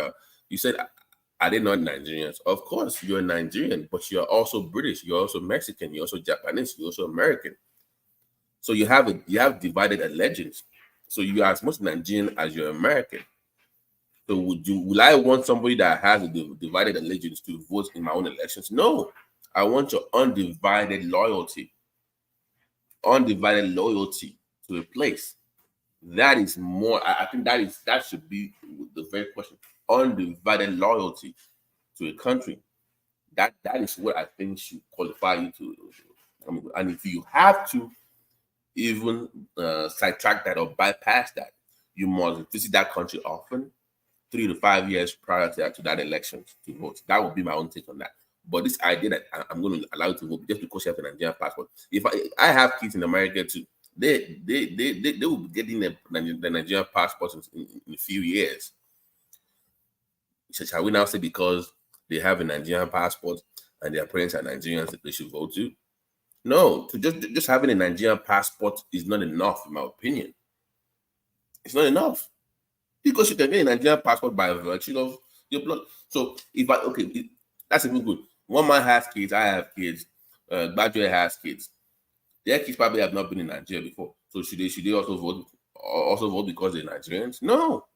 you said, are they not Nigerians? Of course, you're Nigerian, but you're also British. You're also Mexican. You're also Japanese. You're also American. So you have divided allegiance. So you are as much Nigerian as you're American. So will I want somebody that has a divided allegiance to vote in my own elections? No, I want your undivided loyalty to a place. That is more. I think that should be the very question. Undivided loyalty to a country. That is what I think should qualify you to. I mean, and if you have to even sidetrack that or bypass that, you must visit that country often, 3 to 5 years prior to that election to vote. That would be my own take on that. But this idea that I'm going to allow you to vote just because you have a Nigerian passport. If I have kids in America too, they will be getting the Nigerian passport in a few years. Shall we now say because they have a Nigerian passport and their parents are Nigerians that they should vote to? No, to just having a Nigerian passport is not enough, in my opinion. It's not enough. Because you can get a Nigerian passport by virtue of your blood. So that's even good. One man has kids, I have kids, Badger has kids. Their kids probably have not been in Nigeria before. So should they also vote because they're Nigerians? No.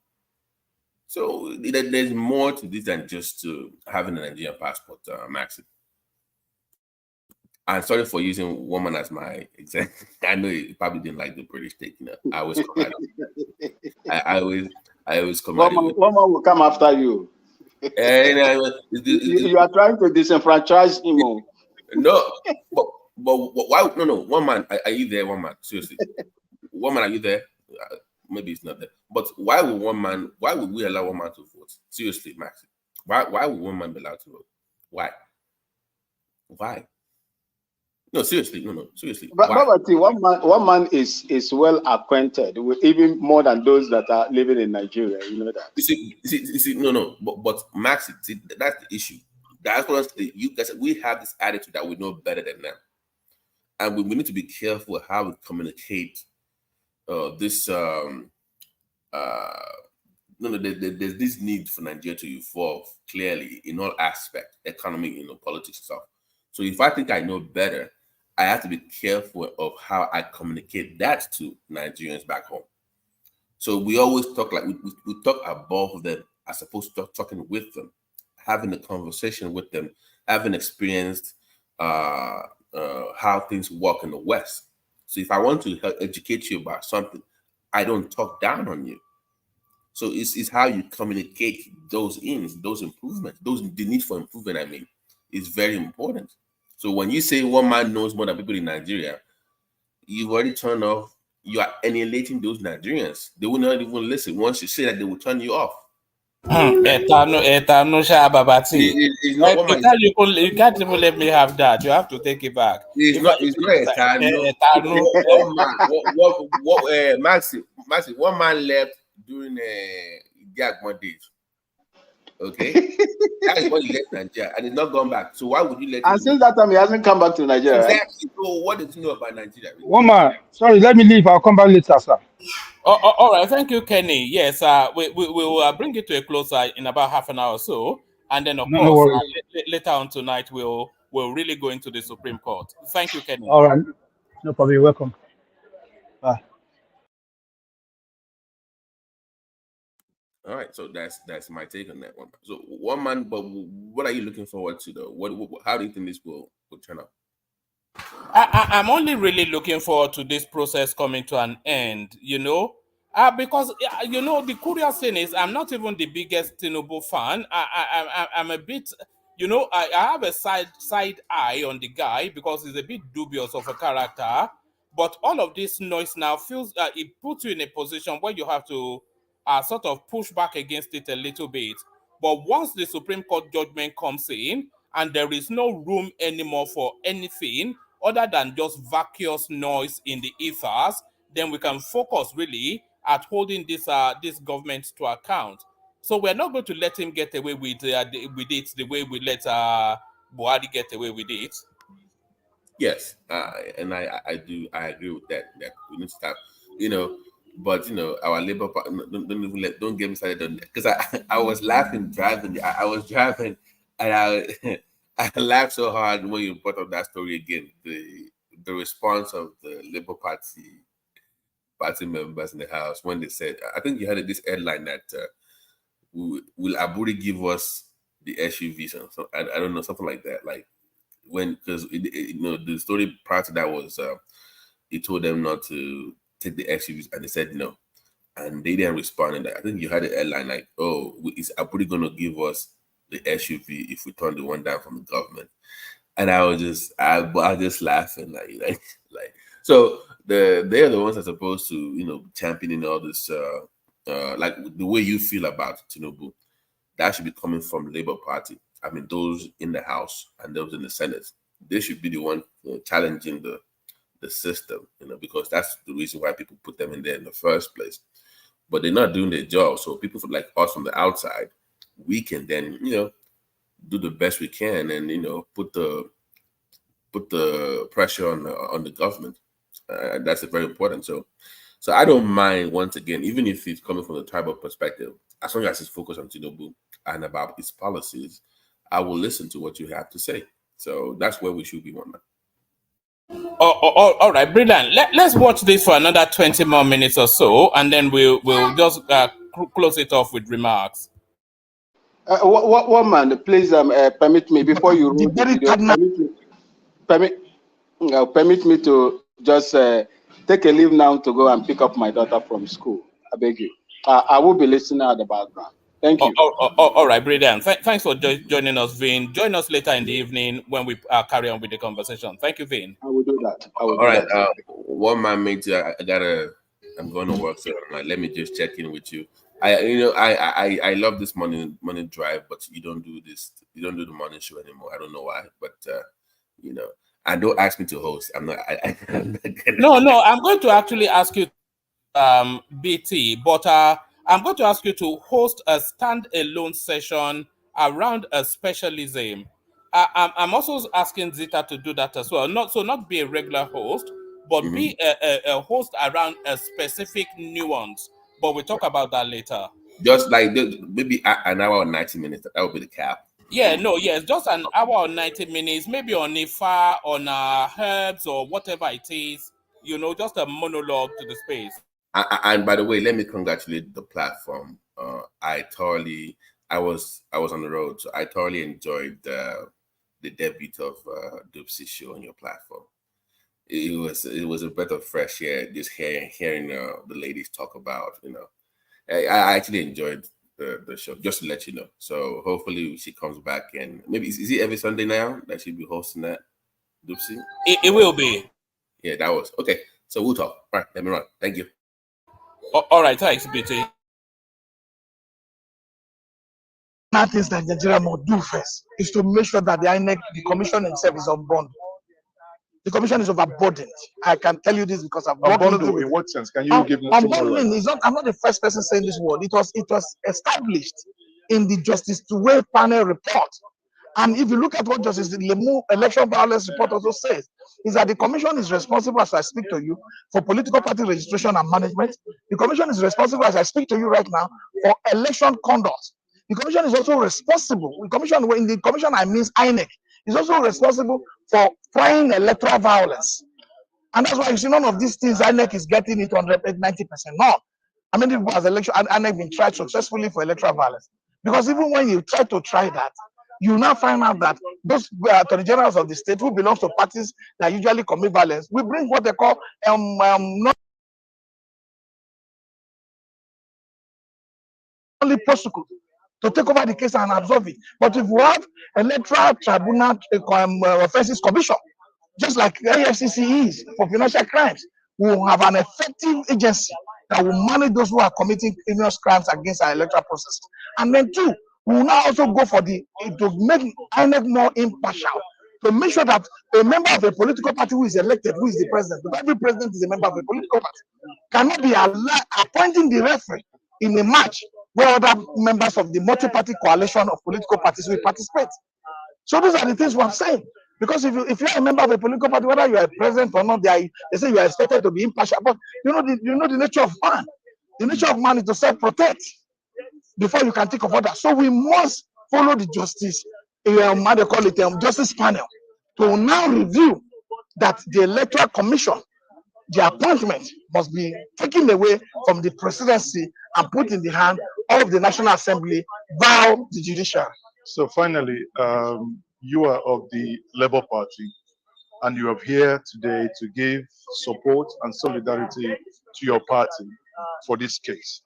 So there's more to this than just having a Nigerian passport, Maxi. I'm sorry for using woman as my example. I know you probably didn't like the British take. I always come at it. I always come at it. Woman will come after you. You are trying to disenfranchise him. No, but why? No. One man, are you there? One man, seriously. One man, are you there? Maybe it's not there. But why would we allow one man to vote? Seriously, Max. Why would one man be allowed to vote? Why? No, seriously, no, seriously. But one man is well acquainted with even more than those that are living in Nigeria. You know that. You see, no. But Max, that's the issue. That's what you guys. We have this attitude that we know better than them, and we need to be careful how we communicate this. There's this need for Nigeria to evolve clearly in all aspects, economy, politics and stuff. So if I think I know better, I have to be careful of how I communicate that to Nigerians back home. So we always talk like we talk above them as opposed to talking with them, having a conversation with them, having experienced how things work in the West. So if I want to educate you about something, I don't talk down on you. So it's how you communicate those improvements, the need for improvement, I mean, is very important. So when you say one man knows more than people in Nigeria, you've already turned off, you are annihilating those Nigerians. They will not even listen. Once you say that, they will turn you off. It's not you can't even let me have that. You have to take it back. It's not Maxi, one man left during Diaspora days. Okay, that is what he left Nigeria and he's not gone back. So why would you let him? And since that time, he hasn't come back to Nigeria. Exactly. Right? So what does he know about Nigeria? One man, sorry, let me leave. I'll come back later, sir. All right, thank you, Kenny. Yes, we will bring it to a close in about half an hour or so, and then of course later on tonight we'll really go into the Supreme Court. Thank you, Kenny. All right, no problem. You're welcome. Bye. All right, so that's my take on that one. So one man, but what are you looking forward to though? How do you think this will turn out? I'm only really looking forward to this process coming to an end, because the curious thing is I'm not even the biggest Tinubu fan. I'm a bit, I have a side eye on the guy because he's a bit dubious of a character. But all of this noise now feels it puts you in a position where you have to sort of push back against it a little bit. But once the Supreme Court judgment comes in and there is no room anymore for anything other than just vacuous noise in the ethers, then we can focus really at holding this government to account. So we're not going to let him get away with it the way we let Buhari get away with it. Yes, and I agree with that. That we need to start, But our Labour Party don't get me started on that because I was laughing driving. I was driving and I laughed so hard when you brought up that story again. The response of the Labour Party members in the House when they said, I think you had this headline that will Aburi give us the SUVs? So I don't know, something like that. Like because the story prior to that was he told them not to take the SUVs and they said no. and they didn't respond. And I think you had the airline like, "Oh, is Apuri going to give us the SUV if we turn the one down from the government?" And I was just laughing like. So they're the ones that are supposed to championing all this like the way you feel about Tinubu. That should be coming from Labour Party. I mean, those in the House and those in the Senate. They should be the one challenging the system, because that's the reason why people put them in there in the first place. But they're not doing their job. So people like us from the outside, we can then, do the best we can and, put the pressure on the government. That's very important. So I don't mind, once again, even if it's coming from the tribal perspective, as long as it's focused on Tinubu and about its policies, I will listen to what you have to say. So that's where we should be, one man. All right, brilliant. Let's watch this for another 20 more minutes or so, and then we'll just close it off with remarks. One man, please permit me before you roll the video. Permit me to just take a leave now to go and pick up my daughter from school. I beg you. I will be listening at the background. Thank you. All right, brilliant. Thanks for joining us, Vin. Join us later in the evening when we carry on with the conversation. Thank you, Vin. I will do that. All right. One man, mate. I'm going to work, so I'm like, let me just check in with you. I love this morning drive, but you don't do this. You don't do the morning show anymore. I don't know why, but and don't ask me to host. I'm not. No. I'm going to actually ask you, BT, but I'm going to ask you to host a stand-alone session around a specialism. I'm also asking Zita to do that as well. Not be a regular host, but be a host around a specific nuance. But we'll talk about that later. Just like maybe an hour or 90 minutes. That would be the cap. Yeah, it's just an hour or 90 minutes, maybe on IFA, on herbs or whatever it is. Just a monologue to the space. And by the way, let me congratulate the platform. I was on the road, so I thoroughly enjoyed the debut of Doopsy show on your platform. It was a breath of fresh air just hearing the ladies talk about. I actually enjoyed the show. Just to let you know. So hopefully she comes back, and maybe is it every Sunday now that she'll be hosting that, Doopsy? It will be. Yeah, that was okay. So we'll talk. All right, let me run. Thank you. All right, thanks, BT. Things that Nigeria must do first is to make sure that the commission itself is unbundled. The commission is overburdened. I can tell you this because I've worked unbundled. In what sense? Can you give me some more? Unbundling is not. I'm not the first person saying this word. It was established in the Justice Tuwe panel report. And if you look at what Justice Lemu election violence report also says, is that the commission is responsible, as I speak to you, for political party registration and management. The commission is responsible, as I speak to you right now, for election conduct. The commission is also responsible. In the commission I mean INEC is also responsible for trying electoral violence. And that's why you see none of these things INEC is getting it 190%. No. I mean, it was election and INEC been tried successfully for electoral violence. Because even when you try to try that, you now find out that those attorney generals of the state who belong to parties that usually commit violence, we bring what they call not only prosecute to take over the case and absorb it. But if we have electoral tribunal offenses commission, just like the AFCC is for financial crimes, we will have an effective agency that will manage those who are committing heinous crimes against our electoral process. And then two, we will now also go for to make INEC more impartial, to make sure that a member of a political party who is elected, who is the president, because every president is a member of a political party, cannot be appointing the referee in a match where other members of the multi-party coalition of political parties will participate. So these are the things we're saying. Because if you're a member of a political party, whether you are a president or not, they say you are expected to be impartial. But you know the nature of man. The nature of man is to self-protect before you can think of others. So we must follow the justice, how they call it, justice panel, to now review that the electoral commission, the appointment must be taken away from the presidency and put in the hand of the National Assembly via the judiciary. So finally, you are of the Labour Party, and you are here today to give support and solidarity to your party. for this case.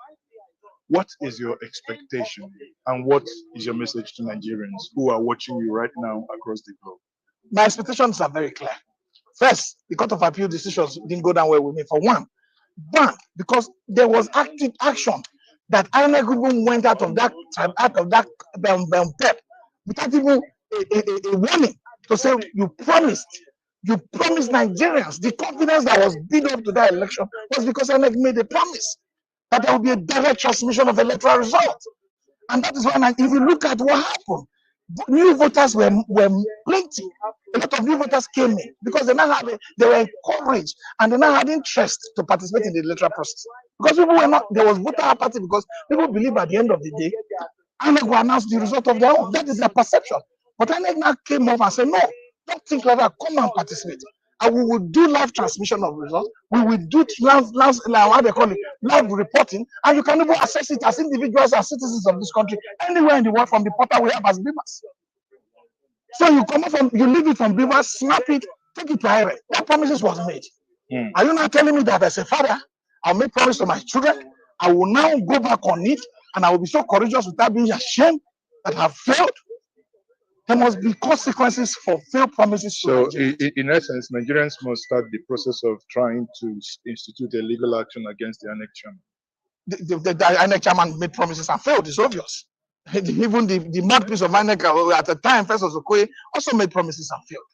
What is your expectation and what is your message to Nigerians who are watching you right now across the globe? My expectations are very clear. First, the Court of Appeal decisions didn't go down well with me for one, because there was active action that INEC even went out of that PEP without even a warning to say you promised Nigerians. The confidence that was built up to that election was because INEC made a promise that there will be a direct transmission of electoral results. And that is why, if you look at what happened, new voters were plenty. A lot of new voters came in because they were encouraged and they now had interest to participate in the electoral process. Because people were not, there was voter apathy because people believe at the end of the day, INEC will announce the result of their own. That is their perception. But INEC now came up and said, no, don't think like that, come and participate. And we will do live transmission of results. We will do live reporting, and you can even access it as individuals and citizens of this country anywhere in the world from the portal we have as Beavers. So you leave it from Beavers, snap it, take it to IRA. That promises was made. Are you not telling me that as a father, I'll make promise to my children, I will now go back on it, and I will be so courageous without being ashamed that I've failed? There must be consequences for failed promises. So, in essence, Nigerians must start the process of trying to institute a legal action against the INEC chairman. The INEC chairman made promises and failed. It's obvious. Even the mouthpiece of INEC at the time, Festus Okoye, also made promises and failed.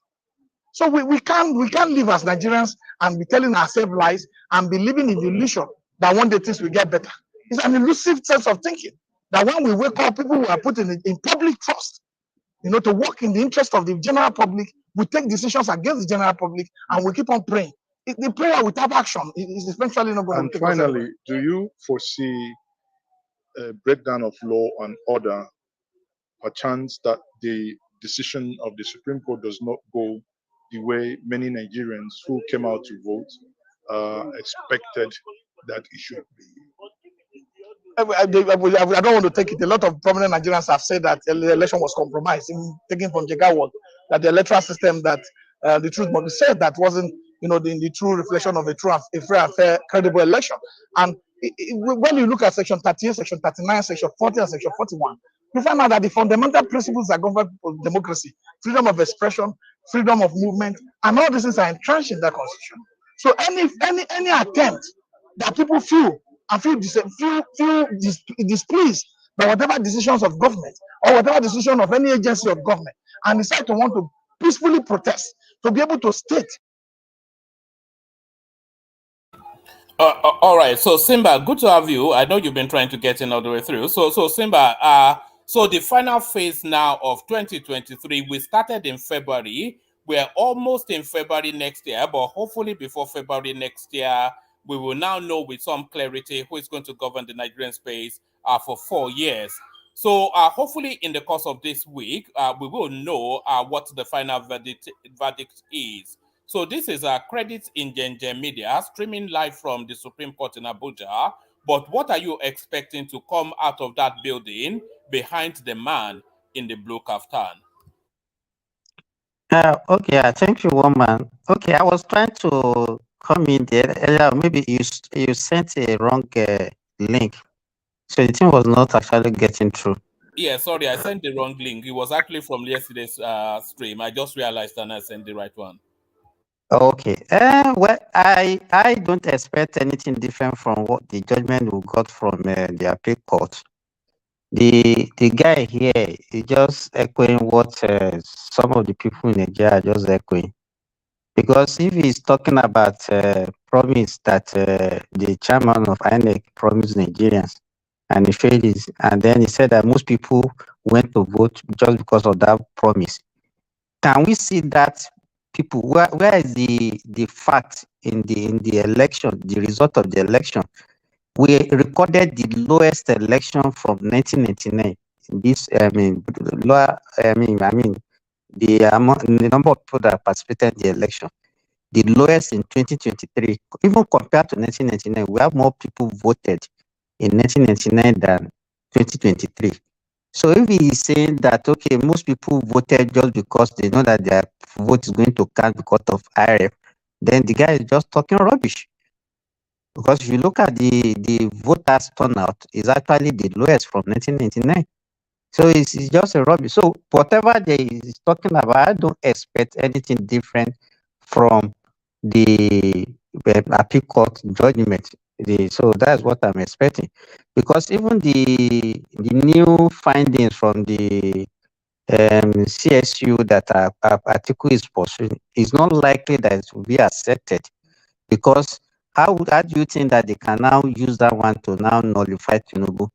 So we can't live as Nigerians and be telling ourselves lies and be living in the illusion that one day things will get better. It's an elusive sense of thinking that when we wake up, people who are put in public trust, to work in the interest of the general public, we take decisions against the general public, and we keep on praying. The prayer without action is eventually not going to take us anywhere. And finally, do you foresee a breakdown of law and order, perchance that the decision of the Supreme Court does not go the way many Nigerians who came out to vote expected that it should be? I don't want to take it. A lot of prominent Nigerians have said that the election was compromised, taken from Jegaward, that the electoral system, that the truth must be said, that wasn't, the true reflection of a free and fair, credible election. And when you look at Section 38, Section 39, Section 40, and Section 41, you find out that the fundamental principles that govern democracy, freedom of expression, freedom of movement, and all these things are entrenched in that constitution. So any attempt that people feel displeased by whatever decisions of government or whatever decision of any agency of government, and decide to want to peacefully protest, to be able to state. All right. So Simba, good to have you. I know you've been trying to get in all the way through. So Simba, so the final phase now of 2023, we started in February. We're almost in February next year, but hopefully before February next year, we will now know with some clarity who is going to govern the Nigerian space for 4 years. So hopefully in the course of this week, we will know what the final verdict is. So this is Credits in Gengen Media, streaming live from the Supreme Court in Abuja. But what are you expecting to come out of that building behind the man in the blue kaftan? Okay, thank you, woman. Okay, I was trying to come in there earlier. Maybe you sent a wrong link, so the thing was not actually getting through. Yeah, sorry, I sent the wrong link. It was actually from yesterday's stream. I just realized and I sent the right one. Okay. Well, I don't expect anything different from what the judgment we got from the appeal court. The guy here is just echoing what some of the people in Nigeria are just echoing. Because if he's talking about promise that the chairman of INEC promised Nigerians, and he failed it, and then he said that most people went to vote just because of that promise. Can we see that people, where is the fact in the election, the result of the election? We recorded the lowest election from 1999. This, the number of people that participated in the election, the lowest in 2023. Even compared to 1999, we have more people voted in 1999 than 2023. So if he is saying that, okay, most people voted just because they know that their vote is going to count because of IRF, then the guy is just talking rubbish. Because if you look at the voters turnout, is actually the lowest from 1999. So it's just a rubbish. So whatever they is talking about, I don't expect anything different from the appeal court judgment. So that's what I'm expecting, because even the new findings from the CSU that Atiku is pursuing is not likely that it will be accepted, because how do you think that they can now use that one to now nullify Tinubu?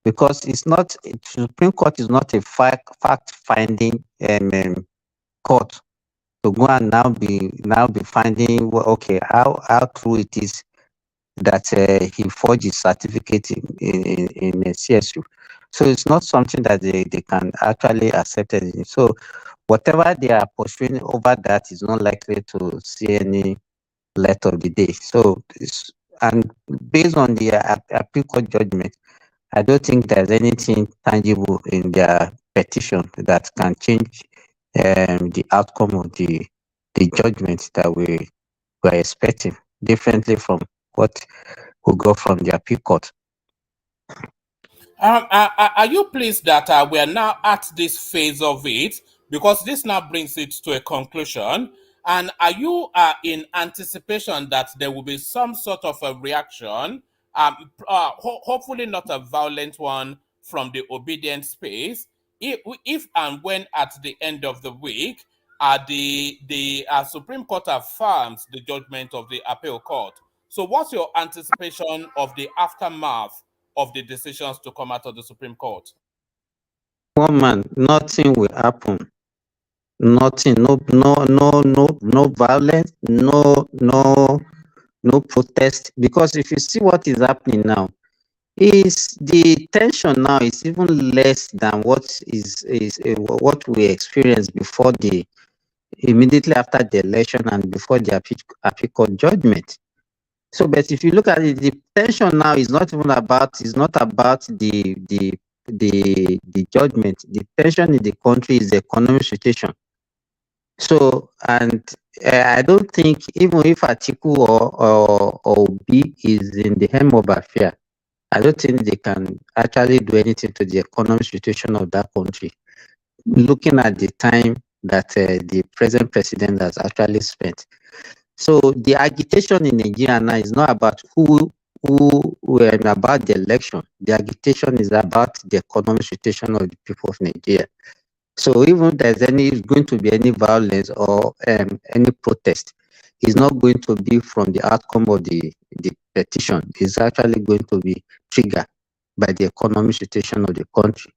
Because it's not, Supreme Court is not a fact finding court to go and now be finding, well, okay, how true it is that he forged his certificate in a CSU. So it's not something that they can actually accept it. So whatever they are pursuing over that is not likely to see any light of the day. So and based on the appeal court judgment, I don't think there's anything tangible in their petition that can change the outcome of the judgment that we were expecting, differently from what we got from the appeal court. Are you pleased that we are now at this phase of it? Because this now brings it to a conclusion. And are you in anticipation that there will be some sort of a reaction, hopefully not a violent one, from the obedient space, if and when at the end of the week the Supreme Court affirms the judgment of the appeal court? So what's your anticipation of the aftermath of the decisions to come out of the Supreme Court? One man, nothing will happen. Nothing, no violence, no protest. Because if you see what is happening now, is the tension now is even less than what what we experienced before immediately after the election and before the appeal court judgment. So, but if you look at it, the tension now is not even about, the judgment. The tension in the country is the economic situation. So, and I don't think, even if Atiku or Obi is in the helm of affair, I don't think they can actually do anything to the economic situation of that country, looking at the time that the present president has actually spent. So the agitation in Nigeria now is not about who about the election. The agitation is about the economic situation of the people of Nigeria. So even if there's going to be any violence or any protest, it's not going to be from the outcome of the petition. It's actually going to be triggered by the economic situation of the country.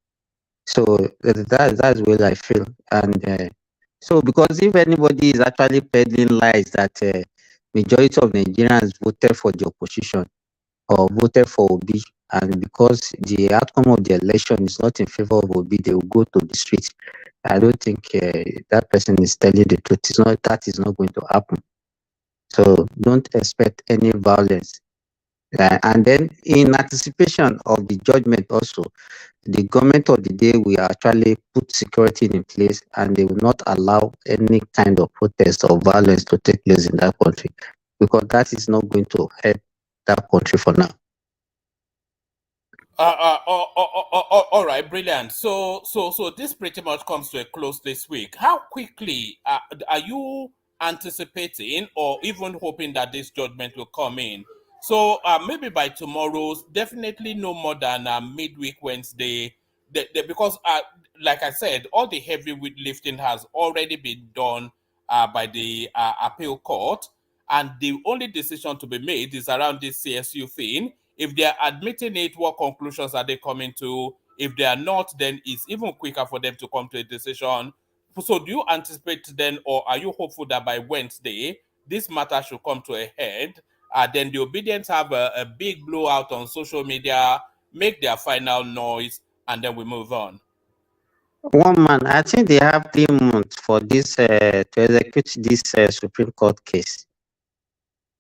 So that's what I feel. And so, because if anybody is actually peddling lies that majority of Nigerians voted for the opposition or voted for Obi, and because the outcome of the election is not in favor of Obi, they will go to the streets. I don't think that person is telling the truth. That is not going to happen. So don't expect any violence. And then, in anticipation of the judgment also, the government of the day will actually put security in place, and they will not allow any kind of protest or violence to take place in that country, because that is not going to help that country for now. All right, brilliant. So this pretty much comes to a close this week. How quickly are you anticipating or even hoping that this judgment will come in? So maybe by tomorrow, definitely no more than midweek Wednesday, because like I said, all the heavy lifting has already been done by the appeal court, and the only decision to be made is around this CSU thing. If they are admitting it, what conclusions are they coming to? If they are not, then it's even quicker for them to come to a decision. So do you anticipate then, or are you hopeful that by Wednesday, this matter should come to a head? Then the obedience have a big blowout on social media, make their final noise, and then we move on. One man, I think they have 3 months for this to execute this Supreme Court case.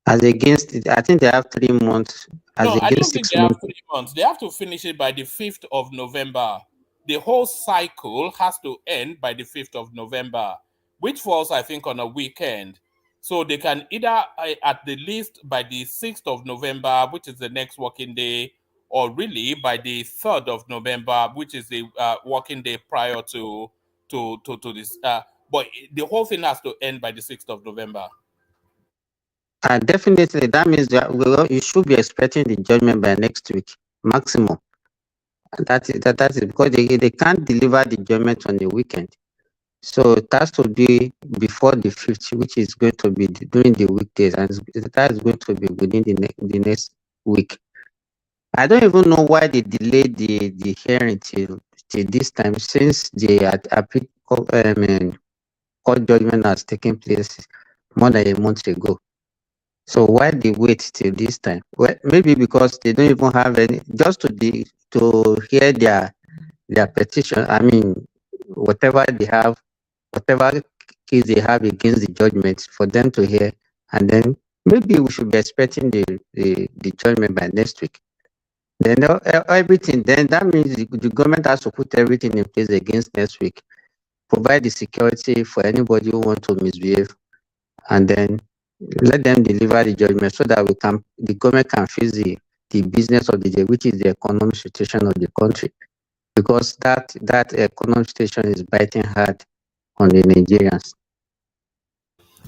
As against it, I think they have 3 months. No, I don't think 6 they have months. 3 months. They have to finish it by the 5th of November. The whole cycle has to end by the 5th of November, which falls, I think, on a weekend. So they can either, at the least by the 6th of November, which is the next working day, or really by the 3rd of November, which is the working day prior to this. But the whole thing has to end by the 6th of November. Definitely, that means that you should be expecting the judgment by next week, maximum. That is because they can't deliver the judgment on the weekend. So it has to be before the 5th, which is going to be during the weekdays, and that is going to be within the next week. I don't even know why they delayed the hearing till this time, since the court judgment has taken place more than a month ago. So why they wait till this time? Well, maybe because they don't even have any, just to hear their petition. I mean, whatever they have, whatever case they have against the judgment, for them to hear, and then maybe we should be expecting the judgment by next week. Then everything, then that means the government has to put everything in place against next week, provide the security for anybody who wants to misbehave, and then let them deliver the judgment so that the government can face the business of the day, which is the economic situation of the country, because that economic situation is biting hard on the Nigerians.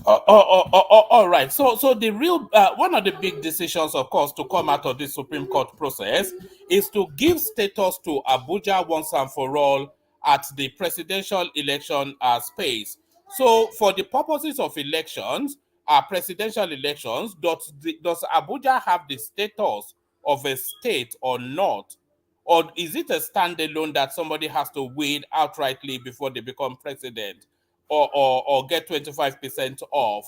All right. So the real one of the big decisions, of course, to come out of this Supreme Court process is to give status to Abuja once and for all at the presidential election space. So, for the purposes of elections, presidential elections, does Abuja have the status of a state or not? Or is it a standalone that somebody has to win outrightly before they become president, or get 25% off?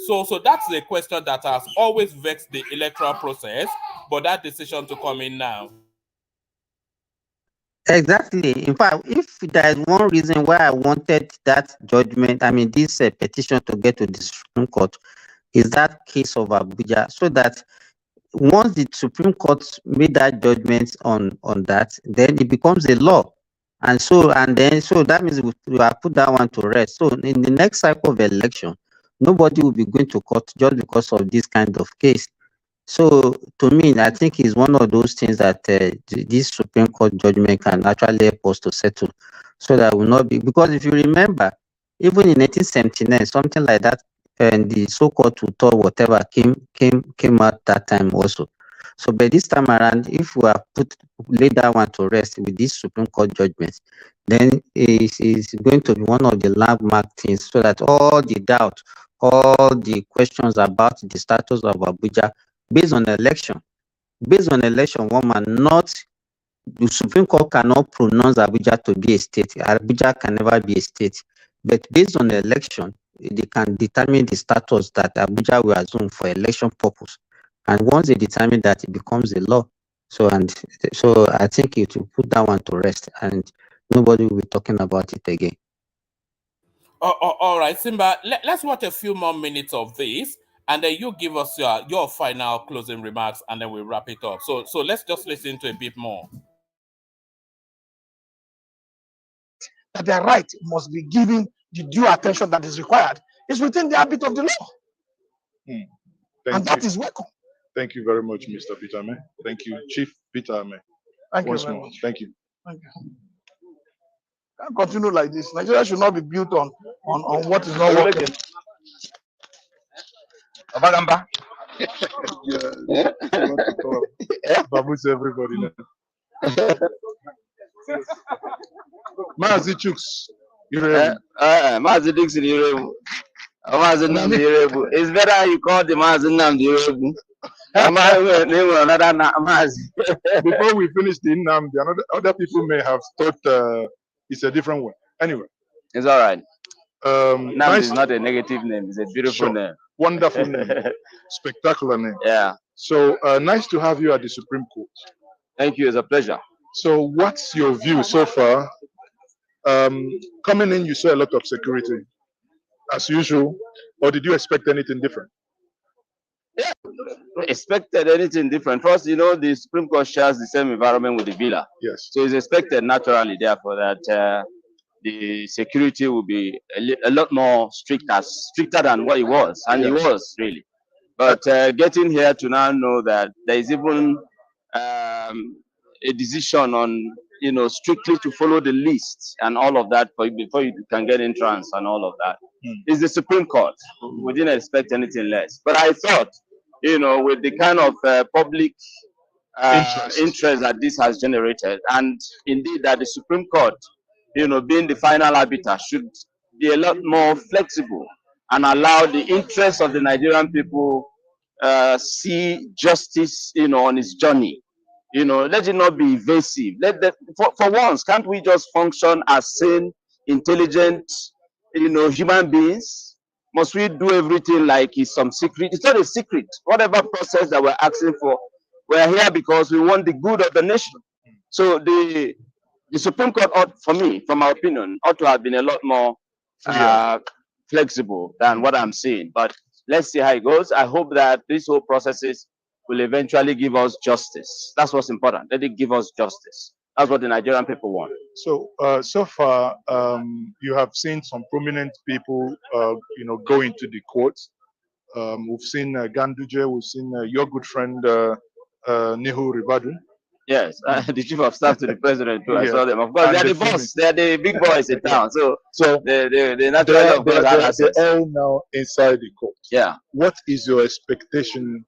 So that's the question that has always vexed the electoral process, but that decision to come in now. Exactly. In fact, if there is one reason why I wanted that judgment, I mean, this petition to get to the Supreme Court, is that case of Abuja, so that once the Supreme Court made that judgment on that, then it becomes a law. And so that means we have put that one to rest. So in the next cycle of election, nobody will be going to court just because of this kind of case. So to me, I think it's one of those things that this Supreme Court judgment can actually help us to settle, so that will not be, because if you remember, even in 1879, something like that, and the so-called tutor whatever came out that time also. So by this time around, if we have laid that one to rest with this Supreme Court judgment, then it's going to be one of the landmark things, so that all the doubt, all the questions about the status of Abuja based on election, woman, not the Supreme Court cannot pronounce Abuja to be a state. Abuja can never be a state. But based on the election, they can determine the status that Abuja will assume for election purpose. And once they determine that, it becomes a law. So I think it will put that one to rest, and nobody will be talking about it again. All right, Simba, let's watch a few more minutes of this, and then you give us your final closing remarks, and then we'll wrap it up. So let's just listen to a bit more. That their right must be given the due attention that is required. It's within the ambit of the law. And that is welcome. Thank you very much, Mr. Peter Ame. Thank you, Chief Peter Ame. Once more. Thank you. Thank you. Can't continue like this. Nigeria should not be built on what is not working. Abagamba. Babu's everybody now. Mazi Chuks. Mazi Dixon Irebu. Mazi Namdi Irebu. It's better you call the Mazi Namdi Irebu. Before we finish the Namdi, other people may have thought it's a different one. Anyway. It's all right. Nice. Is not a negative name. It's a beautiful name. Wonderful name. Spectacular name. Yeah. So nice to have you at the Supreme Court. Thank you. It's a pleasure. So what's your view so far? Coming in, you saw a lot of security, as usual, or did you expect anything different? Yeah, expected anything different. First, the Supreme Court shares the same environment with the villa. Yes. So it's expected naturally, therefore, that the security will be a lot more stricter than what it was, and it was really. But getting here to now know that there is even a decision on, you know, strictly to follow the list and all of that before you can get entrance and all of that is the Supreme Court. We didn't expect anything less. But I thought, you know, with the kind of public interest that this has generated, and indeed that the Supreme Court, you know, being the final arbiter, should be a lot more flexible and allow the interests of the Nigerian people see justice, you know, on its journey. You know, let it not be evasive. For once, can't we just function as sane, intelligent, you know, human beings? Must we do everything like it's some secret? It's not a secret. Whatever process that we're asking for, we're here because we want the good of the nation. So the Supreme Court ought, for me, from my opinion, ought to have been a lot more flexible than what I'm seeing. But let's see how it goes. I hope that this whole processes will eventually give us justice. That's what's important. Let it give us justice. That's what the Nigerian people want. So, so far, you have seen some prominent people, you know, go into the courts. We've seen Ganduje. We've seen your good friend Nehu Ribadu. Yes, the chief of staff to the president too. I saw them. Of course, they're the boss. They're the big boys in town. So they naturally, of course, have access. They're all now inside the court. Yeah. What is your expectation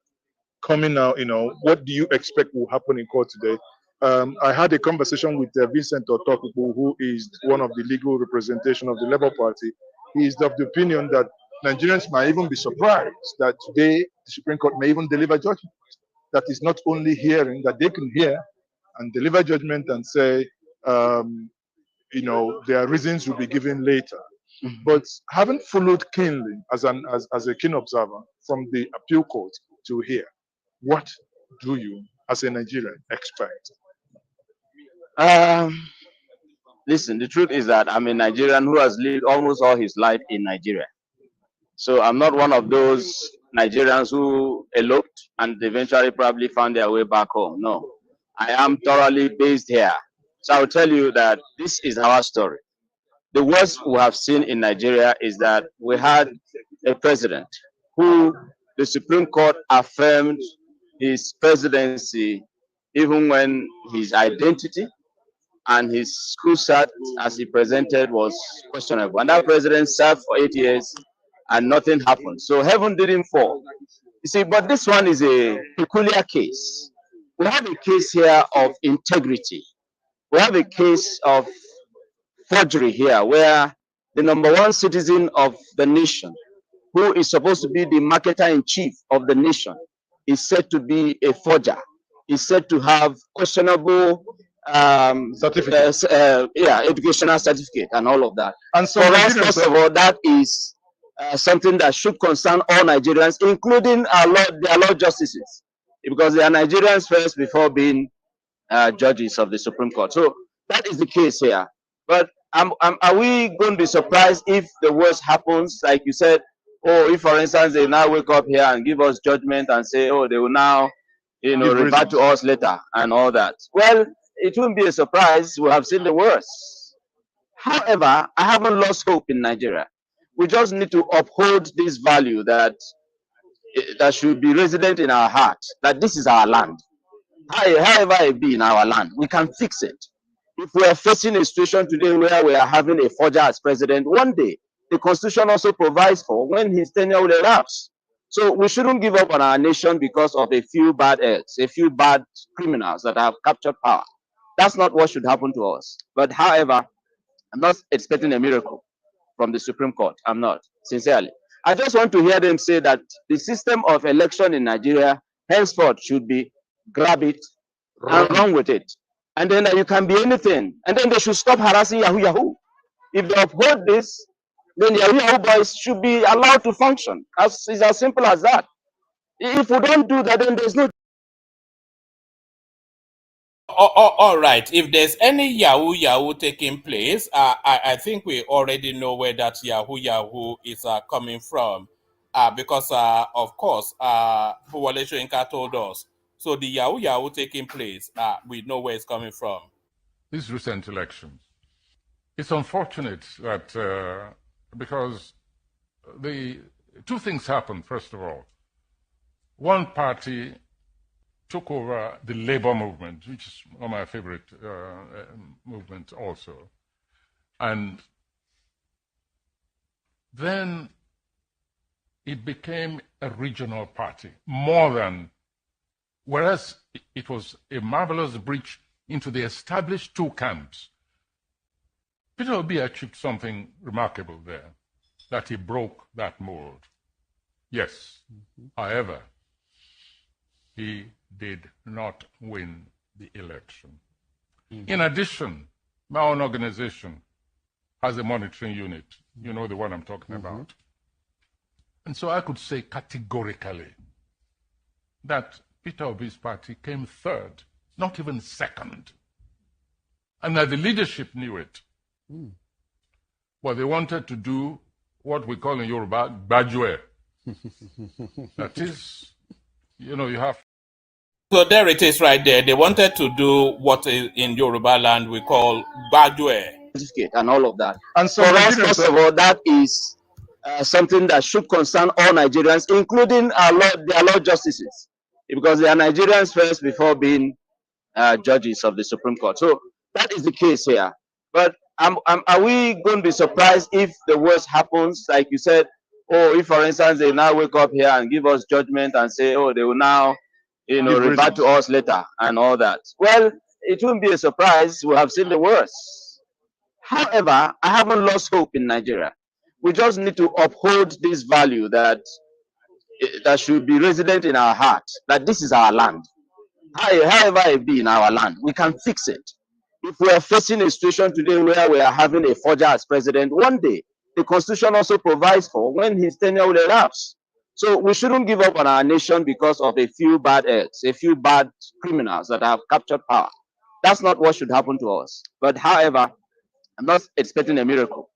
coming out? You know, what do you expect will happen in court today? I had a conversation with Vincent Otokubu, who is one of the legal representation of the Labour Party. He is of the opinion that Nigerians might even be surprised that today the Supreme Court may even deliver judgment. That is not only hearing, that they can hear and deliver judgment and say, you know, their reasons will be given later. But having followed keenly as a keen observer from the appeal court to here, what do you, as a Nigerian, expect? Listen, the truth is that I'm a Nigerian who has lived almost all his life in Nigeria. So I'm not one of those Nigerians who eloped and eventually probably found their way back home. No, I am thoroughly based here. So I'll tell you that this is our story. The worst we have seen in Nigeria is that we had a president who the Supreme Court affirmed his presidency even when his identity and his school cert as he presented was questionable. And that president served for 8 years and nothing happened. So heaven didn't fall. You see, but this one is a peculiar case. We have a case here of integrity. We have a case of forgery here where the number one citizen of the nation, who is supposed to be the marketer in chief of the nation, is said to be a forger, is said to have questionable educational certificate and all of that. And so for us, first of all, that is something that should concern all Nigerians, including their law justices, because they are Nigerians first before being judges of the Supreme Court. So that is the case here. But are we going to be surprised if the worst happens? Like you said, oh, if for instance they now wake up here and give us judgment and say, oh, they will now, you know, revert to us later and all that. Well, it won't be a surprise. We have seen the worst. However, I haven't lost hope in Nigeria. We just need to uphold this value that should be resident in our heart, that this is our land. However it be in our land, we can fix it. If we are facing a situation today where we are having a forger as president, one day the constitution also provides for when his tenure will elapse. So we shouldn't give up on our nation because of a few bad eggs, a few bad criminals that have captured power. That's not what should happen to us. But however, I'm not expecting a miracle from the Supreme Court. I'm not, sincerely. I just want to hear them say that the system of election in Nigeria henceforth should be grab it and run with it. And then you can be anything. And then they should stop harassing Yahoo Yahoo. If they uphold this, then the Yahoo Yahoo boys should be allowed to function. It's as simple as that. If we don't do that, then there's no. All right. If there's any Yahoo Yahoo taking place, I think we already know where that Yahoo Yahoo is coming from. Because, of course, Wale Soyinka told us. So the Yahoo Yahoo taking place, we know where it's coming from. These recent elections, It's unfortunate that because the two things happened. First of all, one party took over the labor movement, which is one of my favorite movements also. And then it became a regional party more than, whereas it was a marvelous breach into the established two camps. Peter Obi achieved something remarkable there, that he broke that mold. Yes, however, he did not win the election. In addition, my own organization has a monitoring unit. You know the one I'm talking about. And so I could say categorically that Peter Obi's party came third, not even second. And that the leadership knew it. But they wanted to do what we call in Yoruba, Bajue. That is, you know, you have. So there it is right there. They wanted to do what in Yoruba land we call Bajue. And all of that. And so for us, first of all, that is something that should concern all Nigerians, including their law justices, because they are Nigerians first before being judges of the Supreme Court. So that is the case here. But are we going to be surprised if the worst happens? Like you said, oh, if for instance they now wake up here and give us judgment and say, oh, they will now, you know, revert to us later and all that. Well, it won't be a surprise. We have seen the worst. However, I haven't lost hope in Nigeria. We just need to uphold this value that should be resident in our heart, that this is our land. However it be in our land, we can fix it. If we are facing a situation today where we are having a forger as president, one day the constitution also provides for when his tenure will elapse. So we shouldn't give up on our nation because of a few bad eggs, a few bad criminals that have captured power. That's not what should happen to us. But however, I'm not expecting a miracle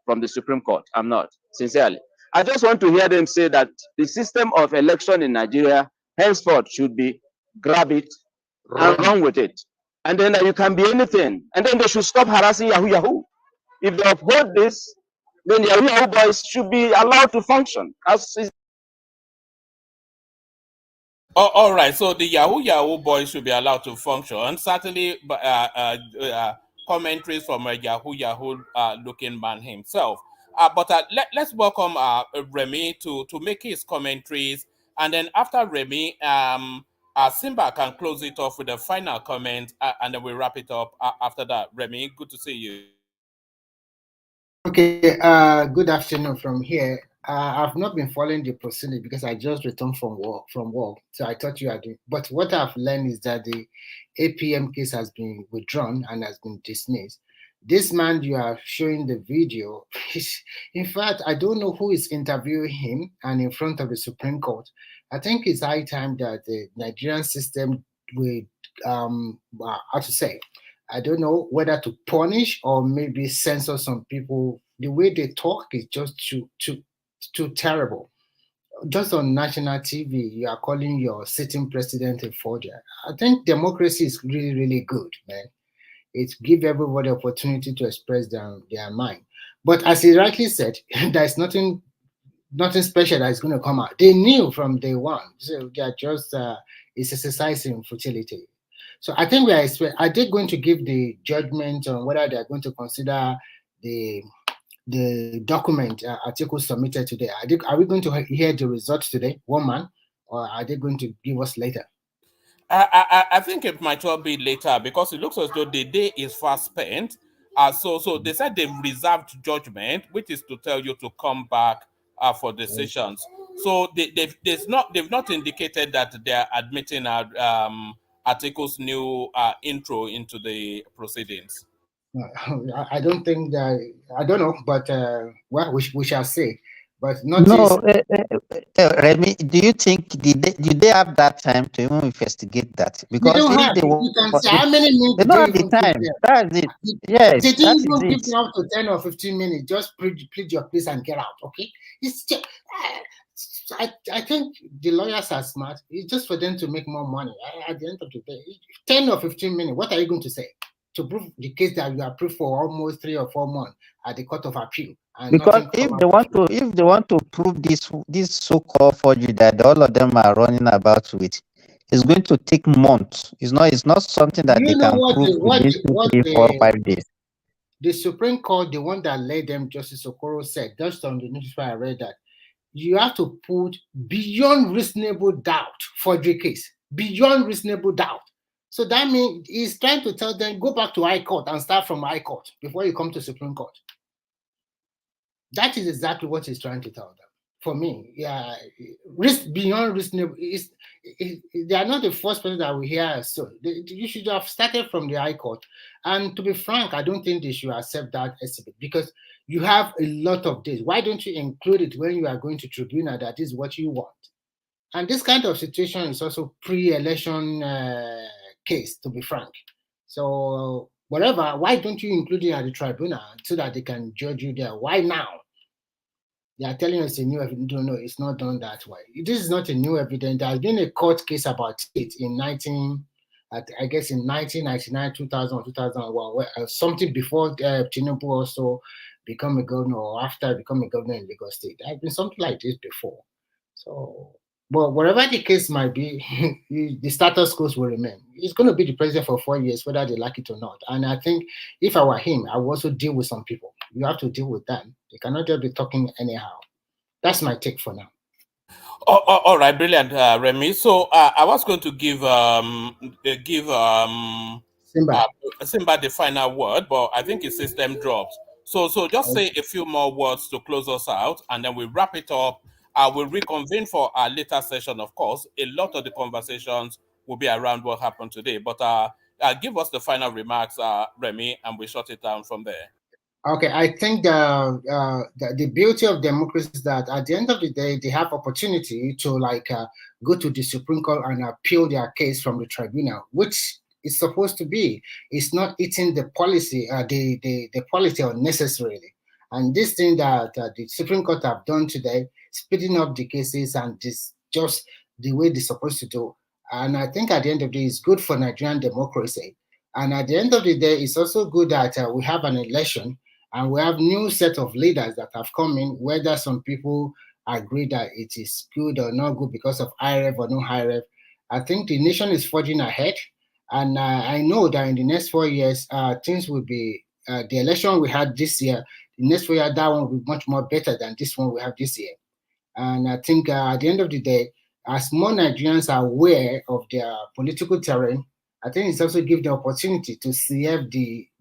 from the Supreme Court. I'm not, sincerely. I just want to hear them say that the system of election in Nigeria henceforth should be grab it and run with it. And then you can be anything. And then they should stop harassing Yahoo Yahoo. If they uphold this, then Yahoo Yahoo boys should be allowed to function. All right, so the Yahoo boys should be allowed to function. Certainly, commentaries from a Yahoo looking man himself. But let's welcome Remy to make his commentaries. And then after Remy, Simba can close it off with a final comment, and then we'll wrap it up after that. Remy, good to see you. Okay, good afternoon from here. I've not been following the proceeding because I just returned from work. So I thought you had doing. But what I've learned is that the APM case has been withdrawn and has been dismissed. This man you are showing the video, in fact, I don't know who is interviewing him and in front of the Supreme Court. I think it's high time that the Nigerian system would, how to say, I don't know whether to punish or maybe censor some people. The way they talk is just too terrible. Just on national TV, you are calling your sitting president a forger. I think democracy is really, really good, man. It gives everybody opportunity to express their mind. But as he rightly said, there's nothing special that is going to come out. They knew from day one. So they are just it's exercising futility. So I think are they going to give the judgment on whether they are going to consider the document Atiku submitted today? Are we going to hear the results today, one man, or are they going to give us later? I think it might well be later because it looks as though the day is fast spent. So they said they've reserved judgment, which is to tell you to come back for decisions. So they've not indicated that they're admitting Atiku's new intro into the proceedings. I don't think that. I don't know, but well, we shall see. But not Remy, do you think did they have that time to even investigate that? Because they don't have. You can say how many minutes they don't have the time. That's it. Yes, they didn't even give you up to 10 or 15 minutes. Just plead your case and get out. Okay, it's just. I think the lawyers are smart. It's just for them to make more money. At the end of the day, 10 or 15 minutes. What are you going to say? to prove the case that you approved for almost 3 or 4 months at the Court of Appeal. And because if they want to prove this so-called forgery that all of them are running about with, it's going to take months. It's not something that they can prove within 2, 3, 4, 5 days. The Supreme Court, the one that led them, Justice Okoro said, just on the newspaper I read that you have to put beyond reasonable doubt forgery case, beyond reasonable doubt. So that means he's trying to tell them, go back to High Court and start from High Court before you come to Supreme Court. That is exactly what he's trying to tell them. For me, yeah, beyond reasonable. They are not the first person that we hear. So you should have started from the High Court. And to be frank, I don't think they should accept that estimate because you have a lot of days. Why don't you include it when you are going to tribunal that is what you want? And this kind of situation is also pre-election case, to be frank. So whatever, why don't you include it at the tribunal so that they can judge you there? Why now? They are telling us a new evidence. No, it's not done that way. This is not a new evidence. There has been a court case about it in 1999, 2000, 2001, something before Tinubu also become a governor or after becoming a governor in Lagos State. There has been something like this before. So, but whatever the case might be, the status quo will remain. He's going to be the president for 4 years, whether they like it or not. And I think if I were him, I would also deal with some people. You have to deal with them. They cannot just be talking anyhow. That's my take for now. All right, brilliant, Remy. So I was going to give Simba the final word, but I think his system drops. So just say a few more words to close us out, and then we wrap it up. We'll reconvene for our later session, of course. A lot of the conversations will be around what happened today, but give us the final remarks, Remy, and we shut it down from there. Okay, I think the beauty of democracy is that at the end of the day, they have opportunity to go to the Supreme Court and appeal their case from the tribunal, which is supposed to be. It's not eating the policy, the policy unnecessarily. And this thing that the Supreme Court have done today, speeding up the cases and this just the way they're supposed to do. And I think at the end of the day, it's good for Nigerian democracy. And at the end of the day, it's also good that we have an election and we have new set of leaders that have come in, whether some people agree that it is good or not good because of high rev or no high rev. I think the nation is forging ahead. And I know that in the next 4 years, things will be, the election we had this year, the next 4 years, that one will be much more better than this one we have this year. And I think at the end of the day, as more Nigerians are aware of their political terrain, I think it's also give the opportunity to select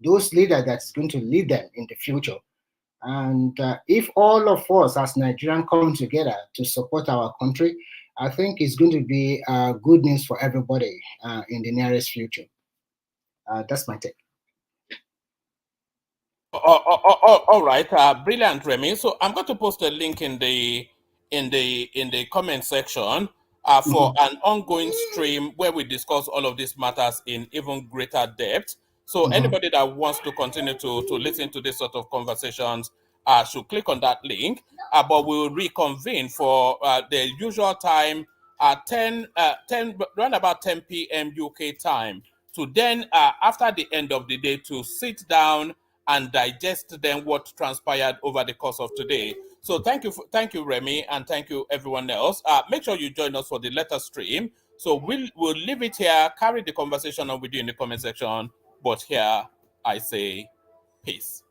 those leaders that's going to lead them in the future. And if all of us as Nigerians come together to support our country, I think it's going to be good news for everybody in the nearest future. That's my take. All right, brilliant, Remy. So I'm going to post a link in the comment section for an ongoing stream where we discuss all of these matters in even greater depth. So anybody that wants to continue to listen to this sort of conversations should click on that link. But we'll reconvene for the usual time at 10 around about 10 p.m. UK time. To then, after the end of the day, to sit down and digest then what transpired over the course of today. So thank you, Remy, and thank you everyone else. Make sure you join us for the later stream. So we'll leave it here, carry the conversation on with you in the comment section. But here I say peace.